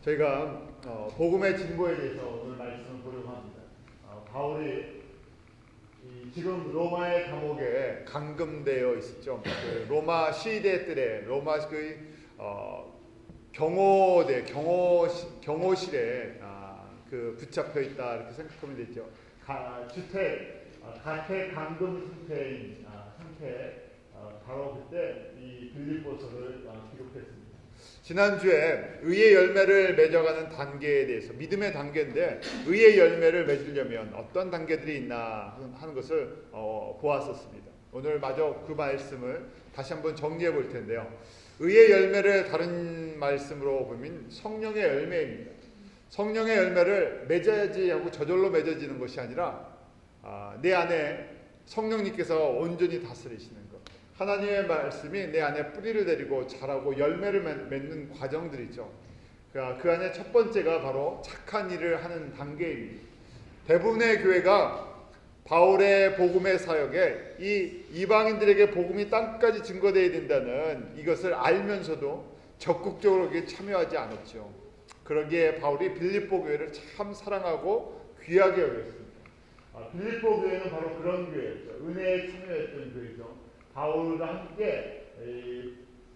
저희가 복음의 진보에 대해서 오늘 말씀을 보려고 합니다. 바울이 지금 로마의 감옥에 감금되어 있었죠. 그 로마 시대 때 로마 경호실에 붙잡혀 있다 이렇게 생각하면 되죠. 가택 감금 상태에 바로 그때 이 빌립보서를 기록했습니다. 지난주에 의의 열매를 맺어가는 단계에 대해서 믿음의 단계인데 의의 열매를 맺으려면 어떤 단계들이 있나 하는 것을 보았었습니다. 오늘 마저 그 말씀을 다시 한번 정리해 볼 텐데요. 의의 열매를 다른 말씀으로 보면 성령의 열매입니다. 성령의 열매를 맺어야지 하고 저절로 맺어지는 것이 아니라 내 안에 성령님께서 온전히 다스리시는 것, 하나님의 말씀이 내 안에 뿌리를 내리고 자라고 열매를 맺는 과정들이죠. 그 안에 첫 번째가 바로 착한 일을 하는 단계입니다. 대부분의 교회가 바울의 복음의 사역에 이 이방인들에게 복음이 땅까지 증거되어야 된다는 이것을 알면서도 적극적으로 참여하지 않았죠. 그러기에 바울이 빌립보 교회를 참 사랑하고 귀하게 여겼습니다. 빌립보 교회는 바로 그런 교회였죠. 은혜에 참여했던 교회죠. 바울과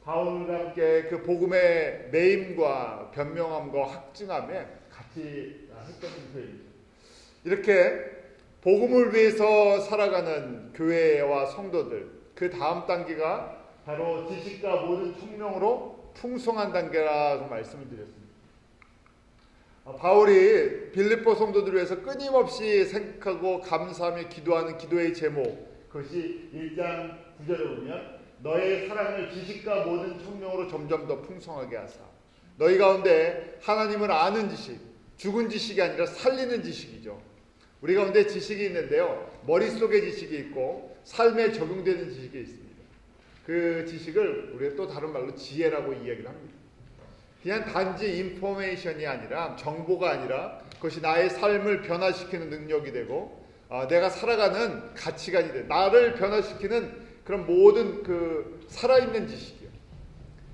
함께 그 복음의 매임과 변명함과 확증함에 같이 했던 교회입니다. 이렇게 복음을 위해서 살아가는 교회와 성도들, 그 다음 단계가 바로 지식과 모든 총명으로 풍성한 단계라고 말씀을 드렸습니다. 바울이 빌립보 성도들을 위해서 끊임없이 생각하고 감사하며 기도하는 기도의 제목, 그것이 1장 9절에 보면 너의 사랑을 지식과 모든 총명으로 점점 더 풍성하게 하사 너희 가운데 하나님을 아는 지식, 죽은 지식이 아니라 살리는 지식이죠. 우리 가운데 지식이 있는데요, 머릿속에 지식이 있고 삶에 적용되는 지식이 있습니다. 그 지식을 우리가 또 다른 말로 지혜라고 이야기를 합니다. 그냥 단지 인포메이션이 아니라, 정보가 아니라 그것이 나의 삶을 변화시키는 능력이 되고 내가 살아가는 가치관이 돼. 나를 변화시키는 그런 모든 그 살아있는 지식이요.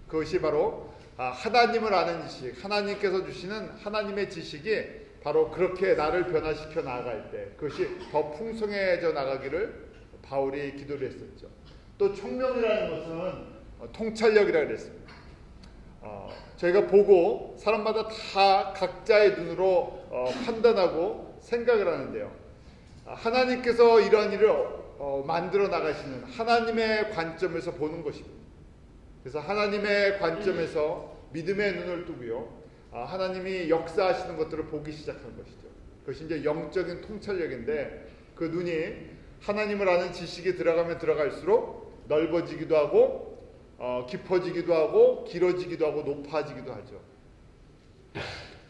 그것이 바로 하나님을 아는 지식, 하나님께서 주시는 하나님의 지식이 바로 그렇게 나를 변화시켜 나아갈 때 그것이 더 풍성해져 나가기를 바울이 기도를 했었죠. 또 총명이라는 것은 통찰력이라고 그랬습니다. 저희가 보고 사람마다 다 각자의 눈으로 판단하고 생각을 하는데요. 하나님께서 이러한 일을 만들어 나가시는 하나님의 관점에서 보는 것입니다. 그래서 하나님의 관점에서 믿음의 눈을 뜨고요, 하나님이 역사하시는 것들을 보기 시작하는 것이죠. 그것이 이제 영적인 통찰력인데 그 눈이 하나님을 아는 지식이 들어가면 들어갈수록 넓어지기도 하고 깊어지기도 하고 길어지기도 하고 높아지기도 하죠.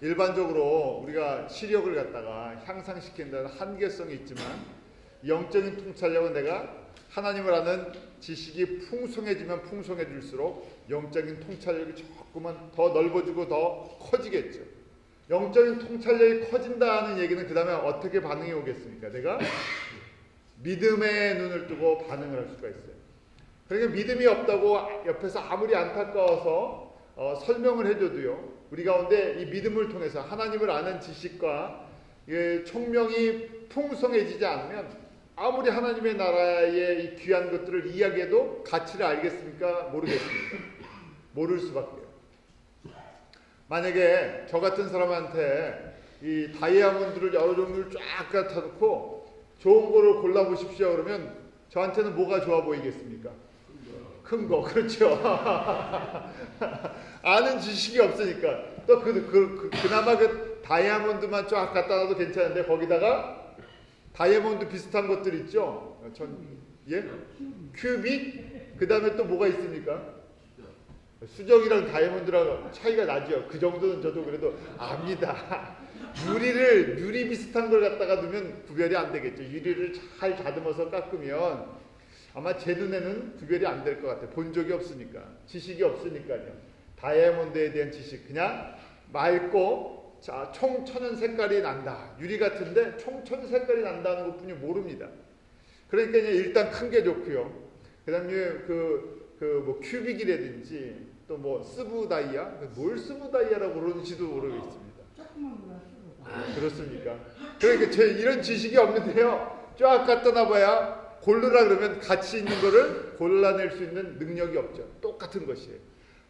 일반적으로 우리가 시력을 갖다가 향상시킨다는 한계성이 있지만 영적인 통찰력은 내가 하나님을 아는 지식이 풍성해지면 풍성해질수록 영적인 통찰력이 조금만 더 넓어지고 더 커지겠죠. 영적인 통찰력이 커진다는 얘기는 그 다음에 어떻게 반응이 오겠습니까? 내가 믿음의 눈을 뜨고 반응을 할 수가 있어요. 그러니까 믿음이 없다고 옆에서 아무리 안타까워서 설명을 해줘도요, 우리 가운데 이 믿음을 통해서 하나님을 아는 지식과 총명이 풍성해지지 않으면 아무리 하나님의 나라의 이 귀한 것들을 이야기해도 가치를 알겠습니까? 모르겠습니까? 모를 수밖에요. 만약에 저 같은 사람한테 이 다이아몬드를 여러 종류를 쫙 갖다 놓고 좋은 거를 골라보십시오 그러면 저한테는 뭐가 좋아 보이겠습니까? 큰 거, 그렇죠. 아는 지식이 없으니까. 또 그나마 그 다이아몬드만 쫙 갖다 놔도 괜찮은데 거기다가 다이아몬드 비슷한 것들 있죠. 큐빅? 그 다음에 또 뭐가 있습니까? 수정이랑 다이아몬드랑 차이가 나죠. 그 정도는 저도 그래도 압니다. 유리 비슷한 걸 갖다가 두면 구별이 안 되겠죠. 유리를 잘 다듬어서 깎으면 아마 제 눈에는 구별이 안 될 것 같아요. 본 적이 없으니까. 지식이 없으니까요. 다이아몬드에 대한 지식. 그냥 맑고 총천연 색깔이 난다. 유리 같은데 총천연 색깔이 난다는 것뿐이 모릅니다. 그러니까 일단 큰 게 좋고요. 그 다음에 뭐 큐빅이라든지 또 뭐 스부다이아, 뭘 스부다이아라고 그러는지도 모르겠습니다. 그렇습니까? 그러니까 제 이런 지식이 없는데요. 쫙 갖다 놔봐야 고르라 그러면 가치 있는 거를 골라낼 수 있는 능력이 없죠. 똑같은 것이에요.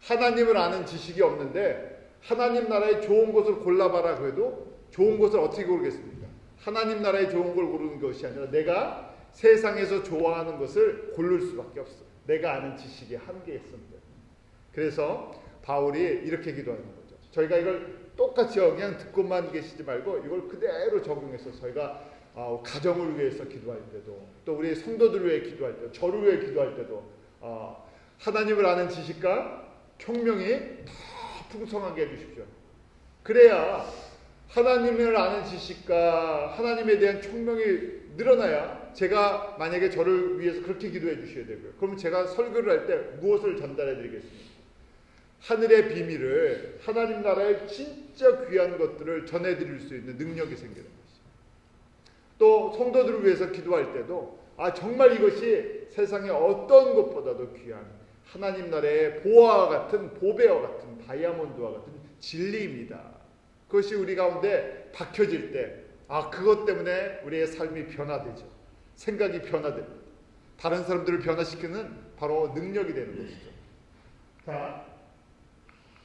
하나님을 아는 지식이 없는데 하나님 나라의 좋은 것을 골라봐라 그래도 좋은 것을 어떻게 고르겠습니까? 하나님 나라의 좋은 걸 고르는 것이 아니라 내가 세상에서 좋아하는 것을 고를 수밖에 없어. 내가 아는 지식의 한계에 있습니다. 그래서 바울이 이렇게 기도하는 거죠. 저희가 이걸 똑같이 그냥 듣고만 계시지 말고 이걸 그대로 적용해서 저희가 가정을 위해서 기도할 때도 또 우리 성도들을 위해 기도할 때도 저를 위해 기도할 때도 하나님을 아는 지식과 총명이 더 풍성하게 해주십시오. 그래야 하나님을 아는 지식과 하나님에 대한 총명이 늘어나야 제가 만약에 저를 위해서 그렇게 기도해 주셔야 되고요. 그럼 제가 설교를 할 때 무엇을 전달해 드리겠습니까? 하늘의 비밀을 하나님 나라의 진짜 귀한 것들을 전해 드릴 수 있는 능력이 생기는 것이죠. 또 성도들을 위해서 기도할 때도 정말 이것이 세상의 어떤 것보다도 귀한 하나님 나라의 보화와 같은 보배와 같은 다이아몬드와 같은 진리입니다. 그것이 우리 가운데 박혀질 때 그것 때문에 우리의 삶이 변화되죠. 생각이 변화됩니다. 다른 사람들을 변화시키는 바로 능력이 되는 것이죠. 자,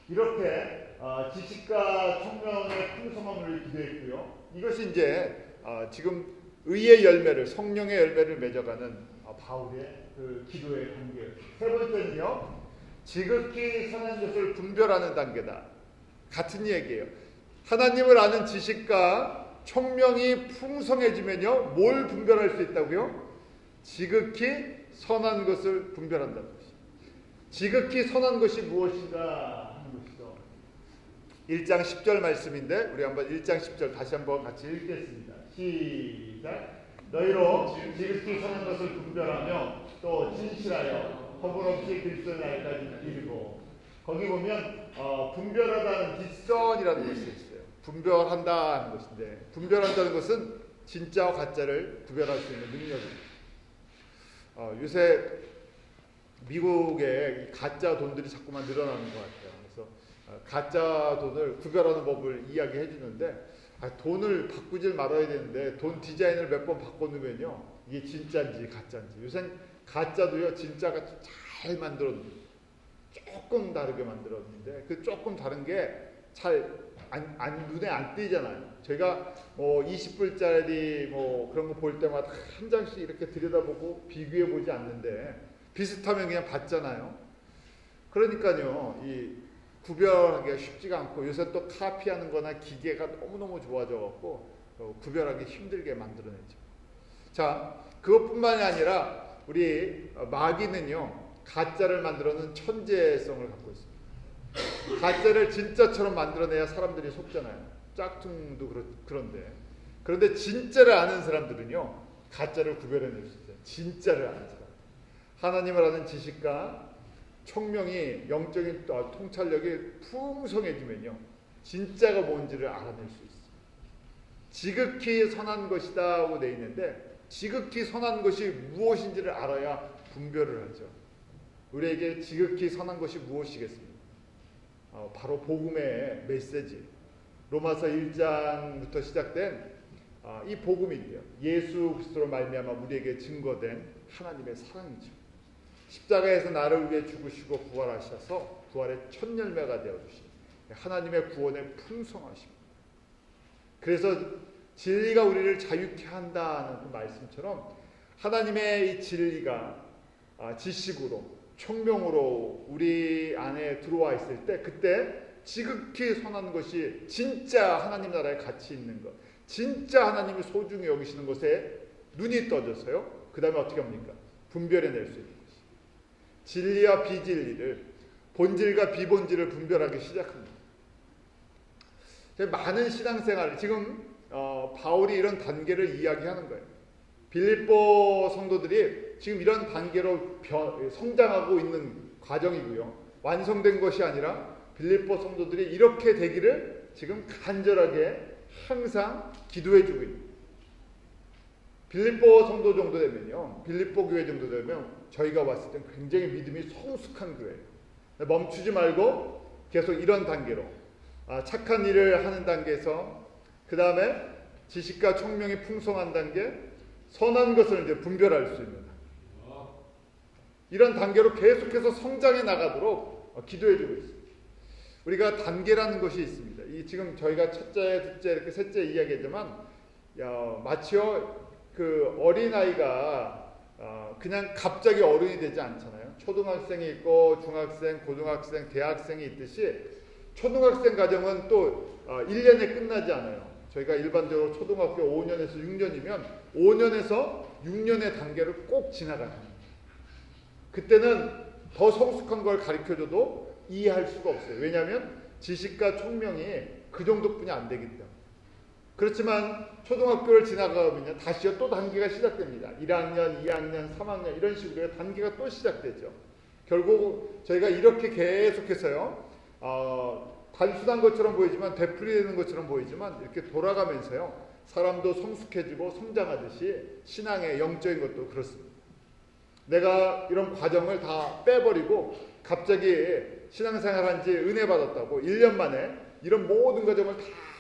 이렇게 지식과 총명의 풍성함을 기도했고요. 이것이 이제 지금 의의 열매를 성령의 열매를 맺어가는 바울의 그 기도의 단계. 세 번째는요. 지극히 선한 것을 분별하는 단계다. 같은 얘기예요. 하나님을 아는 지식과 총명이 풍성해지면요. 뭘 분별할 수 있다고요? 지극히 선한 것을 분별한다는 것이죠. 지극히 선한 것이 무엇인가 하는 것이죠. 1장 10절 말씀인데 우리 한번 1장 10절 다시 한번 같이 읽겠습니다. 시작. 너희로 지극히 선한 것을 분별하며 또 진실하여 허물 없이 그리스도의 날까지 이르고 거기 보면 분별하다는 디선이라는 것이 있어요. 분별한다 하는 것인데 분별한다는 것은 진짜와 가짜를 구별할 수 있는 능력입니다. 요새 미국에 가짜 돈들이 자꾸만 늘어나는 것 같아요. 그래서 가짜 돈을 구별하는 법을 이야기해 주는데 돈을 바꾸질 말아야 되는데 돈 디자인을 몇 번 바꿔놓으면요 이게 진짜인지 가짜인지 요새는 가짜도요 진짜가 잘 만들었는데 조금 다르게 만들었는데 그 조금 다른 게 잘 눈에 안 띄잖아요. 제가 20불짜리 그런 거 볼 때마다 한 장씩 이렇게 들여다보고 비교해 보지 않는데 비슷하면 그냥 봤잖아요. 그러니까요 이 구별하기가 쉽지가 않고 요새 또 카피하는 거나 기계가 너무너무 좋아져 갖고 구별하기 힘들게 만들어내죠. 자, 그것뿐만이 아니라 우리 마귀는요 가짜를 만들어내는 천재성을 갖고 있습니다. 가짜를 진짜처럼 만들어내야 사람들이 속잖아요. 짝퉁도 그런데 진짜를 아는 사람들은요 가짜를 구별해낼 수 있어요. 진짜를 아는 사람, 하나님을 아는 지식과 총명이 영적인 통찰력이 풍성해지면요 진짜가 뭔지를 알아낼 수 있어요. 지극히 선한 것이다 하고 돼 있는데 지극히 선한 것이 무엇인지를 알아야 분별을 하죠. 우리에게 지극히 선한 것이 무엇이겠습니까? 바로 복음의 메시지. 로마서 1장부터 시작된 이 복음인데요. 예수 그리스도로 말미암아 우리에게 증거된 하나님의 사랑이죠. 십자가에서 나를 위해 죽으시고 부활하셔서 부활의 첫 열매가 되어주신 하나님의 구원의 풍성하십니다. 그래서 진리가 우리를 자유케 한다는 그 말씀처럼 하나님의 이 진리가 지식으로 총명으로 우리 안에 들어와 있을 때 그때 지극히 선한 것이 진짜 하나님 나라에 가치 있는 것, 진짜 하나님이 소중히 여기시는 것에 눈이 떠져서요. 그 다음에 어떻게 합니까? 분별해낼 수 있는 것이 진리와 비진리를 본질과 비본질을 분별하기 시작합니다. 많은 신앙생활 지금 바울이 이런 단계를 이야기하는 거예요. 빌립보 성도들이 지금 이런 단계로 성장하고 있는 과정이고요. 완성된 것이 아니라 빌립보 성도들이 이렇게 되기를 지금 간절하게 항상 기도해주고 있는 빌립보 성도 정도 되면요. 빌립보 교회 정도 되면 저희가 봤을 땐 굉장히 믿음이 성숙한 교회예요. 멈추지 말고 계속 이런 단계로 착한 일을 하는 단계에서 그 다음에 지식과 총명이 풍성한 단계, 선한 것을 이제 분별할 수 있는 이런 단계로 계속해서 성장해 나가도록 기도해주고 있습니다. 우리가 단계라는 것이 있습니다. 이 지금 저희가 첫째, 둘째, 이렇게 셋째 이야기했지만 마치요 그 어린아이가 그냥 갑자기 어른이 되지 않잖아요. 초등학생이 있고 중학생, 고등학생, 대학생이 있듯이 초등학생 과정은 또 1년에 끝나지 않아요. 저희가 일반적으로 초등학교 5년에서 6년이면 5년에서 6년의 단계를 꼭 지나가는 거예요. 그때는 더 성숙한 걸 가르쳐줘도 이해할 수가 없어요. 왜냐하면 지식과 총명이 그 정도뿐이 안 되기 때문에. 그렇지만 초등학교를 지나가면 다시요 또 단계가 시작됩니다. 1학년, 2학년, 3학년 이런 식으로 단계가 또 시작되죠. 결국 저희가 이렇게 계속해서요 단순한 것처럼 보이지만 되풀이되는 것처럼 보이지만 이렇게 돌아가면서요 사람도 성숙해지고 성장하듯이 신앙의 영적인 것도 그렇습니다. 내가 이런 과정을 다 빼버리고 갑자기 신앙생활 한지 은혜 받았다고 1년 만에 이런 모든 과정을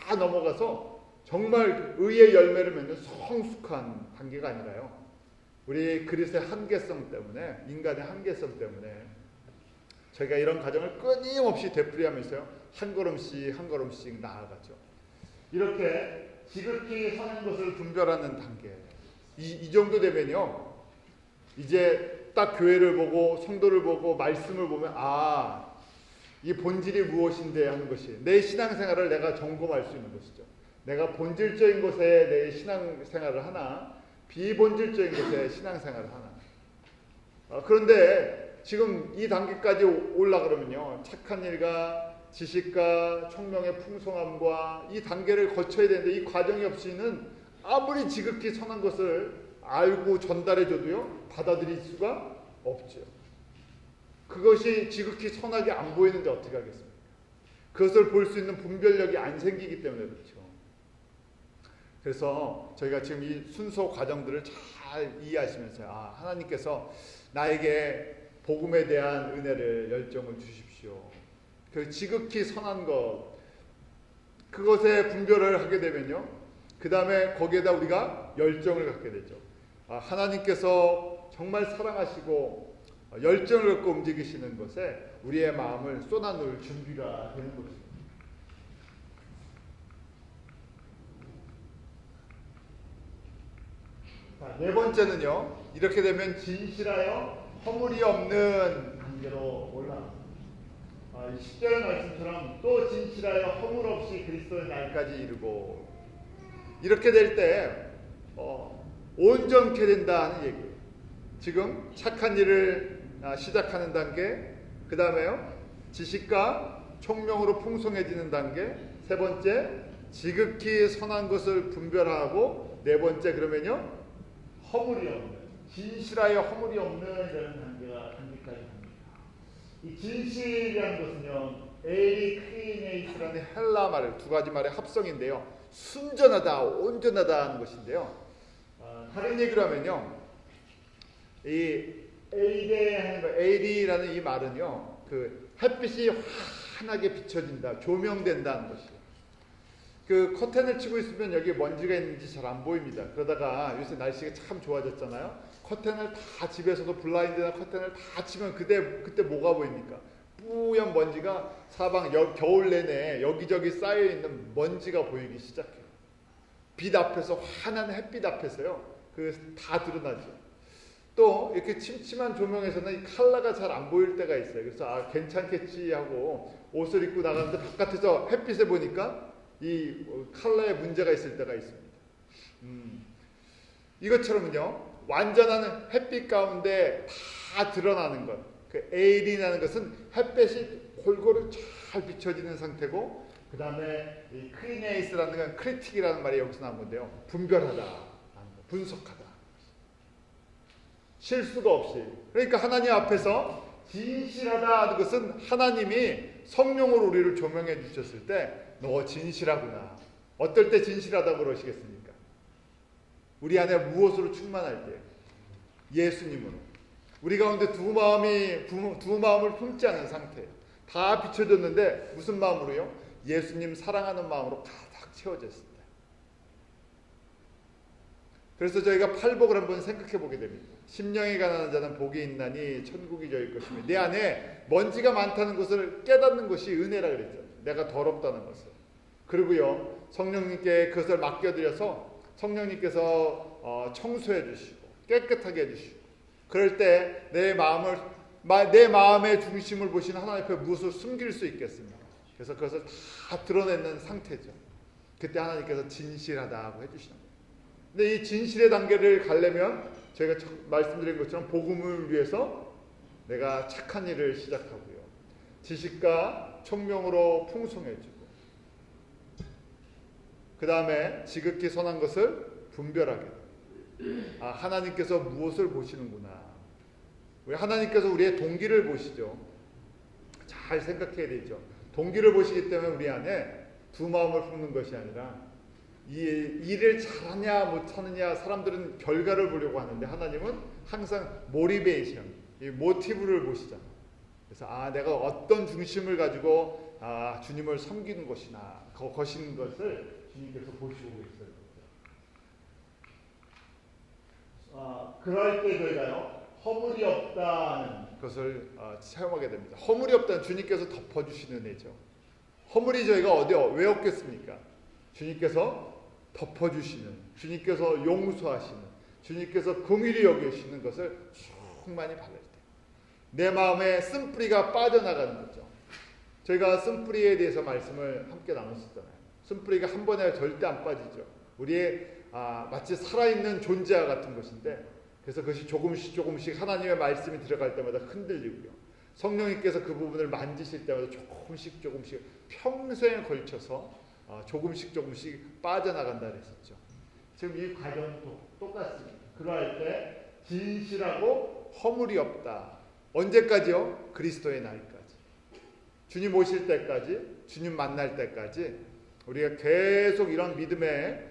다 넘어가서 정말 의의 열매를 맺는 성숙한 단계가 아니라요. 우리 그리스도의 한계성 때문에, 인간의 한계성 때문에 저희가 이런 과정을 끊임없이 되풀이하면서요 한 걸음씩 한 걸음씩 나아가죠. 이렇게 지극히 선한 것을 분별하는 단계. 이 정도 되면요 이제 딱 교회를 보고 성도를 보고 말씀을 보면 이 본질이 무엇인데 하는 것이 내 신앙생활을 내가 점검할 수 있는 것이죠. 내가 본질적인 것에 내 신앙생활을 하나 비본질적인 것에 신앙생활을 하나. 그런데 지금 이 단계까지 올라가려면요 착한 일과 지식과 총명의 풍성함과 이 단계를 거쳐야 되는데 이 과정이 없이는 아무리 지극히 선한 것을 알고 전달해줘도요 받아들일 수가 없죠. 그것이 지극히 선하게 안 보이는데 어떻게 하겠습니까? 그것을 볼 수 있는 분별력이 안 생기기 때문에 그렇죠. 그래서 저희가 지금 이 순서 과정들을 잘 이해하시면서 하나님께서 나에게 복음에 대한 은혜를 열정을 주십시오. 그 지극히 선한 것 그것에 분별을 하게 되면요 그 다음에 거기에다 우리가 열정을 갖게 되죠. 하나님께서 정말 사랑하시고 열정을 갖고 움직이시는 것에 우리의 마음을 쏟아놓을 준비가 되는 것입니다. 네 번째는요 이렇게 되면 진실하여 허물이 없는 단계로 올라갑니다. 10절 말씀처럼 또 진실하여 허물 없이 그리스도의 날까지 이르고 이렇게 될 때 온전케 된다는 얘기예요. 지금 착한 일을 시작하는 단계, 그 다음에요 지식과 총명으로 풍성해지는 단계, 세 번째 지극히 선한 것을 분별하고, 네 번째 그러면요 허물이 없는, 진실하여 허물이 없는 이라는 단계까지 갑니다. 이 진실이라는 것은요 에리크리네이스라는 헬라 말, 두 가지 말의 합성인데요 순전하다, 온전하다 하는 것인데요 다른 얘기로 하면요 이 에이리라는 이 말은요 그 햇빛이 환하게 비춰진다, 조명된다는 것이에요. 그 커튼을 치고 있으면 여기 먼지가 있는지 잘 안 보입니다. 그러다가 요새 날씨가 참 좋아졌잖아요. 커튼을 다 집에서도 블라인드나 커튼을 다 치면 그때 뭐가 보입니까? 뿌연 먼지가 사방 겨울 내내 여기저기 쌓여 있는 먼지가 보이기 시작해요. 빛 앞에서 환한 햇빛 앞에서요. 그 다 드러나죠. 또 이렇게 침침한 조명에서는 이 컬러가 잘 안 보일 때가 있어요. 그래서 괜찮겠지 하고 옷을 입고 나가는데 바깥에서 햇빛에 보니까 이 컬러에 문제가 있을 때가 있습니다. 이것처럼요 완전한 햇빛 가운데 다 드러나는 것, 그 에일이라는 것은 햇빛이 골고루 잘 비춰지는 상태고, 그 다음에 이 크리네이스라는 건 크리틱이라는 말이 여기서 나온 건데요 분별하다, 분석하다, 실수가 없이. 그러니까 하나님 앞에서 진실하다 하는 것은 하나님이 성령으로 우리를 조명해 주셨을 때 너 진실하구나. 어떨 때 진실하다고 그러시겠습니까? 우리 안에 무엇으로 충만할 때? 예수님으로. 우리 가운데 두 마음을 품지 않은 상태예요. 다 비춰졌는데 무슨 마음으로요? 예수님 사랑하는 마음으로 가득 채워졌습니다. 그래서 저희가 팔복을 한번 생각해 보게 됩니다. 심령이 가난한 자는 복이 있나니 천국이 저희 것이며, 내 안에 먼지가 많다는 것을 깨닫는 것이 은혜라 그랬죠. 내가 더럽다는 것을. 그리고요, 성령님께 그것을 맡겨드려서 성령님께서 청소해 주시고 깨끗하게 해주시고, 그럴 때 내 마음의 중심을 보시는 하나님 앞에 무엇을 숨길 수 있겠습니까? 그래서 그것을 다 드러내는 상태죠. 그때 하나님께서 진실하다고 해주시는 거예요. 근데 이 진실의 단계를 가려면 저희가 말씀드린 것처럼 복음을 위해서 내가 착한 일을 시작하고요, 지식과 총명으로 풍성해지고, 그 다음에 지극히 선한 것을 분별하게. 하나님께서 무엇을 보시는구나. 왜 하나님께서 우리의 동기를 보시죠. 잘 생각해야 되죠. 동기를 보시기 때문에 우리 안에 두 마음을 품는 것이 아니라, 이 일을 잘하냐 못하느냐 사람들은 결과를 보려고 하는데, 하나님은 항상 모티베이션, 이 모티브를 보시잖아요. 그래서 내가 어떤 중심을 가지고 주님을 섬기는 것이나 것인 것을 주님께서 보시고 있어요. 그럴 때 저희가요, 허물이 없다는 것을 체험하게 됩니다. 허물이 없다는 주님께서 덮어주시는 은혜죠. 허물이 저희가 왜 없겠습니까? 주님께서 덮어주시는, 주님께서 용서하시는, 주님께서 긍휼히 여기시는 것을 충만히 받을 때, 내 마음에 쓴뿌리가 빠져나가는 거죠. 저희가 쓴뿌리에 대해서 말씀을 함께 나눴었잖아요. 쓴뿌리가 한 번에 절대 안 빠지죠. 우리의 마치 살아있는 존재와 같은 것인데, 그래서 그것이 조금씩 하나님의 말씀이 들어갈 때마다 흔들리고요, 성령님께서 그 부분을 만지실 때마다 조금씩 평생에 걸쳐서 조금씩 빠져나간다 그랬었죠. 지금 이 과정도 똑같습니다. 그러할 때 진실하고 허물이 없다. 언제까지요? 그리스도의 날까지. 주님 오실 때까지, 주님 만날 때까지 우리가 계속 이런 믿음의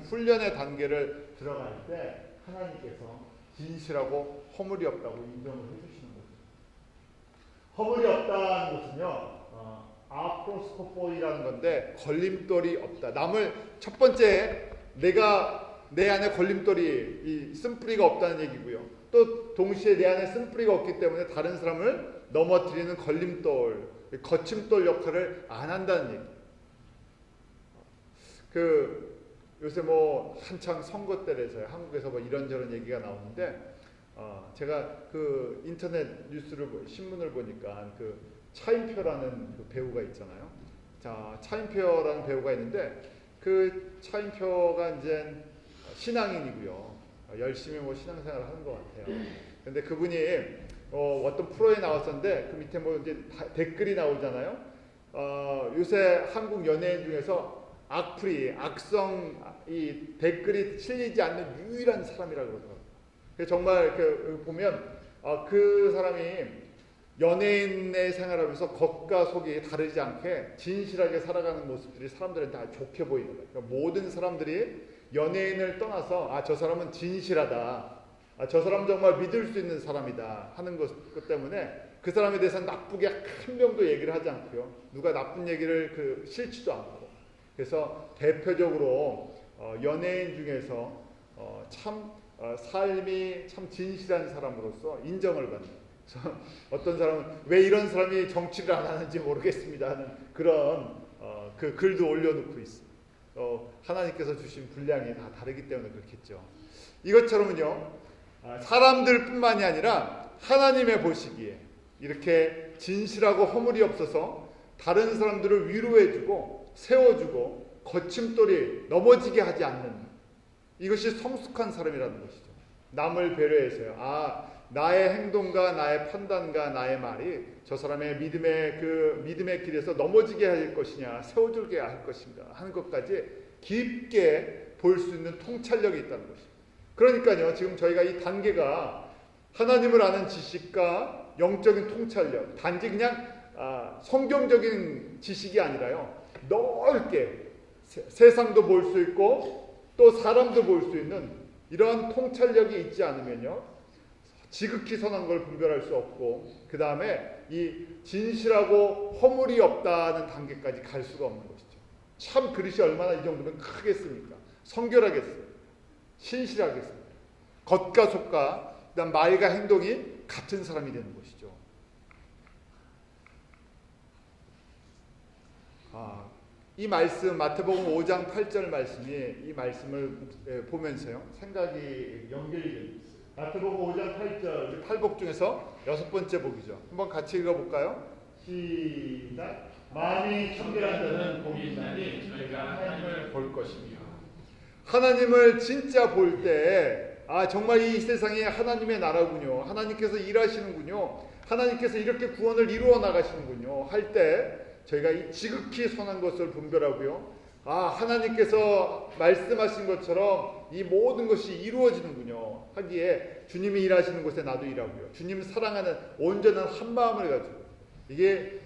훈련의 단계를 들어갈 때 하나님께서 진실하고 허물이 없다고 인정을 해주시는 거죠. 허물이 없다는 것은요, 아프로스코포이라는 건데, 걸림돌이 없다. 첫 번째, 내 안에 걸림돌이, 이 쓴뿌리가 없다는 얘기고요. 또 동시에 내 안에 쓴뿌리가 없기 때문에 다른 사람을 넘어뜨리는 걸림돌, 거침돌 역할을 안 한다는 얘기. 요새 한창 선거 때라서요, 한국에서 이런저런 얘기가 나오는데, 제가 인터넷 신문을 보니까 차인표라는 배우가 있잖아요. 자, 차인표라는 배우가 있는데, 차인표가 이제 신앙인이고요, 열심히 신앙생활을 하는 것 같아요. 근데 그분이 어떤 프로에 나왔었는데, 그 밑에 이제 댓글이 나오잖아요. 요새 한국 연예인 중에서 악성 이 댓글이 실리지 않는 유일한 사람이라고 그러더라고요. 정말 보면 그 사람이 연예인의 생활하면서 겉과 속이 다르지 않게 진실하게 살아가는 모습들이 사람들한테 다 좋게 보이는 거예요. 그러니까 모든 사람들이 연예인을 떠나서 저 사람은 진실하다, 저 사람은 정말 믿을 수 있는 사람이다 하는 것 때문에 그 사람에 대해서는 나쁘게 한 명도 얘기를 하지 않고요, 누가 나쁜 얘기를 싫지도 않고. 그래서 대표적으로 연예인 중에서 삶이 참 진실한 사람으로서 인정을 받는, 어떤 사람은 왜 이런 사람이 정치를 안 하는지 모르겠습니다 하는 그런 글도 올려놓고 있습니다. 하나님께서 주신 분량이 다 다르기 때문에 그렇겠죠. 이것처럼은요, 사람들뿐만이 아니라 하나님의 보시기에 이렇게 진실하고 허물이 없어서 다른 사람들을 위로해주고 세워주고 거침돌이 넘어지게 하지 않는, 이것이 성숙한 사람이라는 것이죠. 남을 배려해서요, 나의 행동과 나의 판단과 나의 말이 저 사람의 믿음의 길에서 넘어지게 할 것이냐, 세워주게 할 것인가 하는 것까지 깊게 볼 수 있는 통찰력이 있다는 것이죠. 그러니까요, 지금 저희가 이 단계가 하나님을 아는 지식과 영적인 통찰력, 단지 그냥 성경적인 지식이 아니라요, 넓게 세상도 볼 수 있고 또 사람도 볼 수 있는 이러한 통찰력이 있지 않으면요, 지극히 선한 걸 분별할 수 없고, 그 다음에 이 진실하고 허물이 없다는 단계까지 갈 수가 없는 것이죠. 참 그릇이 얼마나 이 정도면 크겠습니까? 성결하겠어요. 신실하겠어요. 겉과 속과 그다음 말과 행동이 같은 사람이 되는 것이죠. 이 말씀 마태복음 5장 8절 말씀이 이 말씀을 보면서요 생각이 연결이 됩니다. 마태복음 5장 8절 8복 중에서 6번째 복이죠. 한번 같이 읽어볼까요? 시작. 마음이 청결한 자는 복이 있나니 저희가 하나님을 볼 것입니다. 하나님을 진짜 볼 때 정말 이 세상이 하나님의 나라군요. 하나님께서 일하시는군요. 하나님께서 이렇게 구원을 이루어 나가시는군요. 할 때 저희가 이 지극히 선한 것을 분별하고요. 하나님께서 말씀하신 것처럼 이 모든 것이 이루어지는군요. 하기에 주님이 일하시는 곳에 나도 일하고요. 주님 사랑하는 온전한 한 마음을 가지고 이게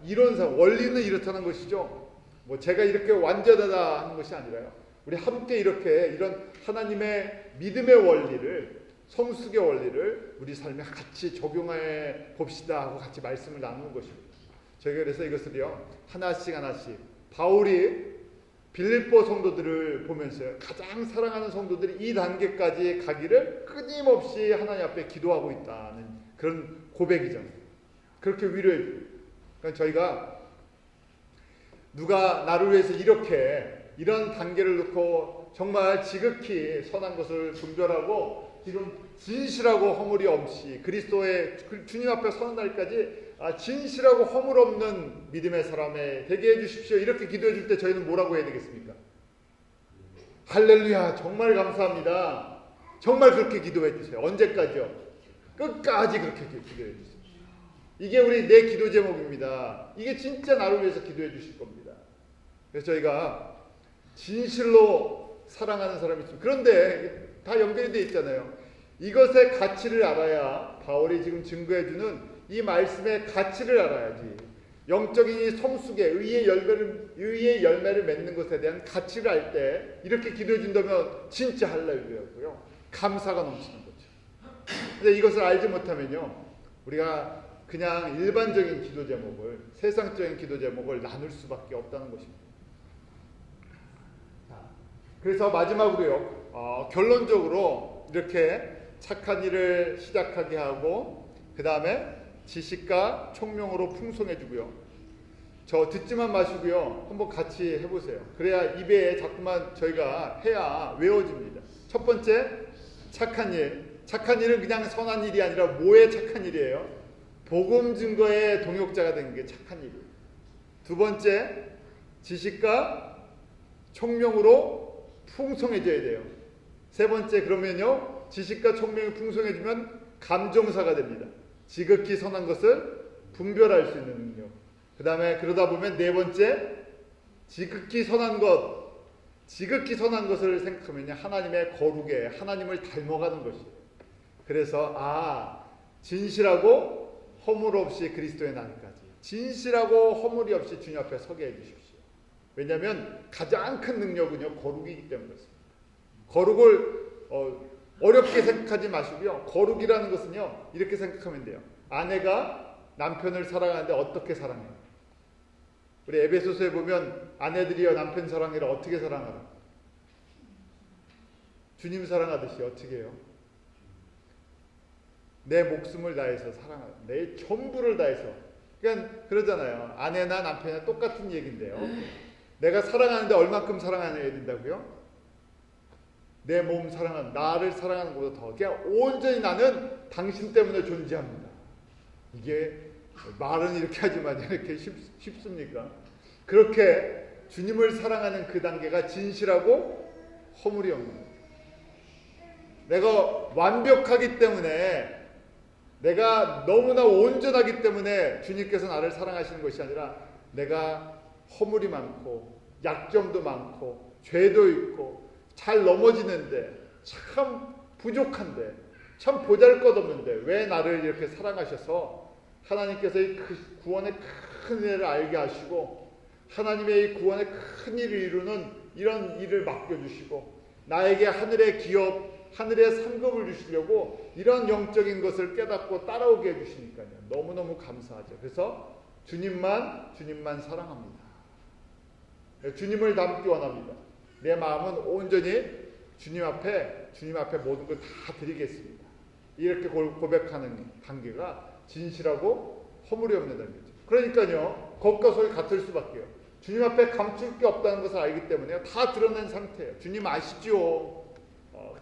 이론상 원리는 이렇다는 것이죠. 뭐 제가 이렇게 완전하다 하는 것이 아니라요. 우리 함께 이렇게 이런 하나님의 믿음의 원리를 성숙의 원리를 우리 삶에 같이 적용해 봅시다 하고 같이 말씀을 나누는 것입니다. 저희가 그래서 이것을요 하나씩 바울이 빌립보 성도들을 보면서요 가장 사랑하는 성도들이 이 단계까지 가기를 끊임없이 하나님 앞에 기도하고 있다는 그런 고백이잖아요. 그렇게 위로해 줍니다. 그러니까 저희가 누가 나를 위해서 이런 단계를 놓고 정말 지극히 선한 것을 분별하고 지금 진실하고 허물이 없이 그리스도의 주님 앞에 서는 날까지 진실하고 허물 없는 믿음의 사람에 되게 해주십시오. 이렇게 기도해 줄 때 저희는 뭐라고 해야 되겠습니까? 할렐루야, 정말 감사합니다. 정말 그렇게 기도해 주세요. 언제까지요? 끝까지 그렇게 기도해 주세요. 이게 내 기도 제목입니다. 이게 진짜 나를 위해서 기도해 주실 겁니다. 그래서 저희가 진실로 사랑하는 사람이 있습니다. 그런데 다 연결이 되어 있잖아요. 이것의 가치를 알아야 바울이 지금 증거해주는 이 말씀의 가치를 알아야지 영적인 이 성숙의 의의 열매를 맺는 것에 대한 가치를 알 때 이렇게 기도해 준다면 진짜 할렐루야고요. 감사가 넘치는 거죠. 근데 이것을 알지 못하면요 우리가 그냥 일반적인 기도 제목을 세상적인 기도 제목을 나눌 수밖에 없다는 것입니다. 그래서 마지막으로요 결론적으로 이렇게 착한 일을 시작하게 하고 그 다음에 지식과 총명으로 풍성해지고요. 저 듣지만 마시고요. 한번 같이 해보세요. 그래야 입에 자꾸만 저희가 해야 외워집니다. 첫 번째 착한 일. 착한 일은 그냥 선한 일이 아니라 뭐의 착한 일이에요? 복음 증거의 동역자가 되는 게 착한 일이에요. 두 번째 지식과 총명으로 풍성해져야 돼요. 세 번째 그러면요 지식과 총명이 풍성해지면 감정사가 됩니다. 지극히 선한 것을 분별할 수 있는 능력. 그 다음에 그러다 보면 네 번째 지극히 선한 것을 생각하면 하나님의 거룩에 하나님을 닮아가는 것이에요. 그래서 진실하고 허물 없이 그리스도의 날까지 진실하고 허물이 없이 주님 앞에 서게 해주십시오. 왜냐하면 가장 큰 능력은요 거룩이기 때문에 그렇습니다. 거룩을 어렵게 생각하지 마시고요. 거룩이라는 것은요 이렇게 생각하면 돼요. 아내가 남편을 사랑하는데 어떻게 사랑해요? 우리 에베소서에 보면 아내들이여 남편 사랑해라. 어떻게 사랑하라? 주님 사랑하듯이 어떻게 해요? 내 목숨을 다해서 사랑하라. 내 전부를 다해서. 그러니까 그러잖아요. 아내나 남편이나 똑같은 얘기인데요. 내가 사랑하는데 얼만큼 사랑해야 된다고요? 내 몸 사랑하는, 나를 사랑하는 것보다 더 그냥 온전히 나는 당신 때문에 존재합니다. 이게 말은 이렇게 하지만 이렇게 쉽습니까? 그렇게 주님을 사랑하는 그 단계가 진실하고 허물이 없는 거예요. 내가 완벽하기 때문에 내가 너무나 온전하기 때문에 주님께서 나를 사랑하시는 것이 아니라 내가 허물이 많고 약점도 많고 죄도 있고 잘 넘어지는데 참 부족한데 참 보잘것없는데 왜 나를 이렇게 사랑하셔서 하나님께서 이 구원의 큰 은혜를 알게 하시고 하나님의 이 구원의 큰 일을 이루는 이런 일을 맡겨주시고 나에게 하늘의 기업 하늘의 상급을 주시려고 이런 영적인 것을 깨닫고 따라오게 해주시니까요. 너무너무 감사하죠. 그래서 주님만 사랑합니다. 주님을 닮기 원합니다. 내 마음은 온전히 주님 앞에 모든 걸 다 드리겠습니다. 이렇게 고백하는 단계가 진실하고 허물이 없는 단계죠. 그러니까요, 겉과 속이 같을 수밖에요. 주님 앞에 감출 게 없다는 것을 알기 때문에 다 드러낸 상태예요. 주님 아시죠?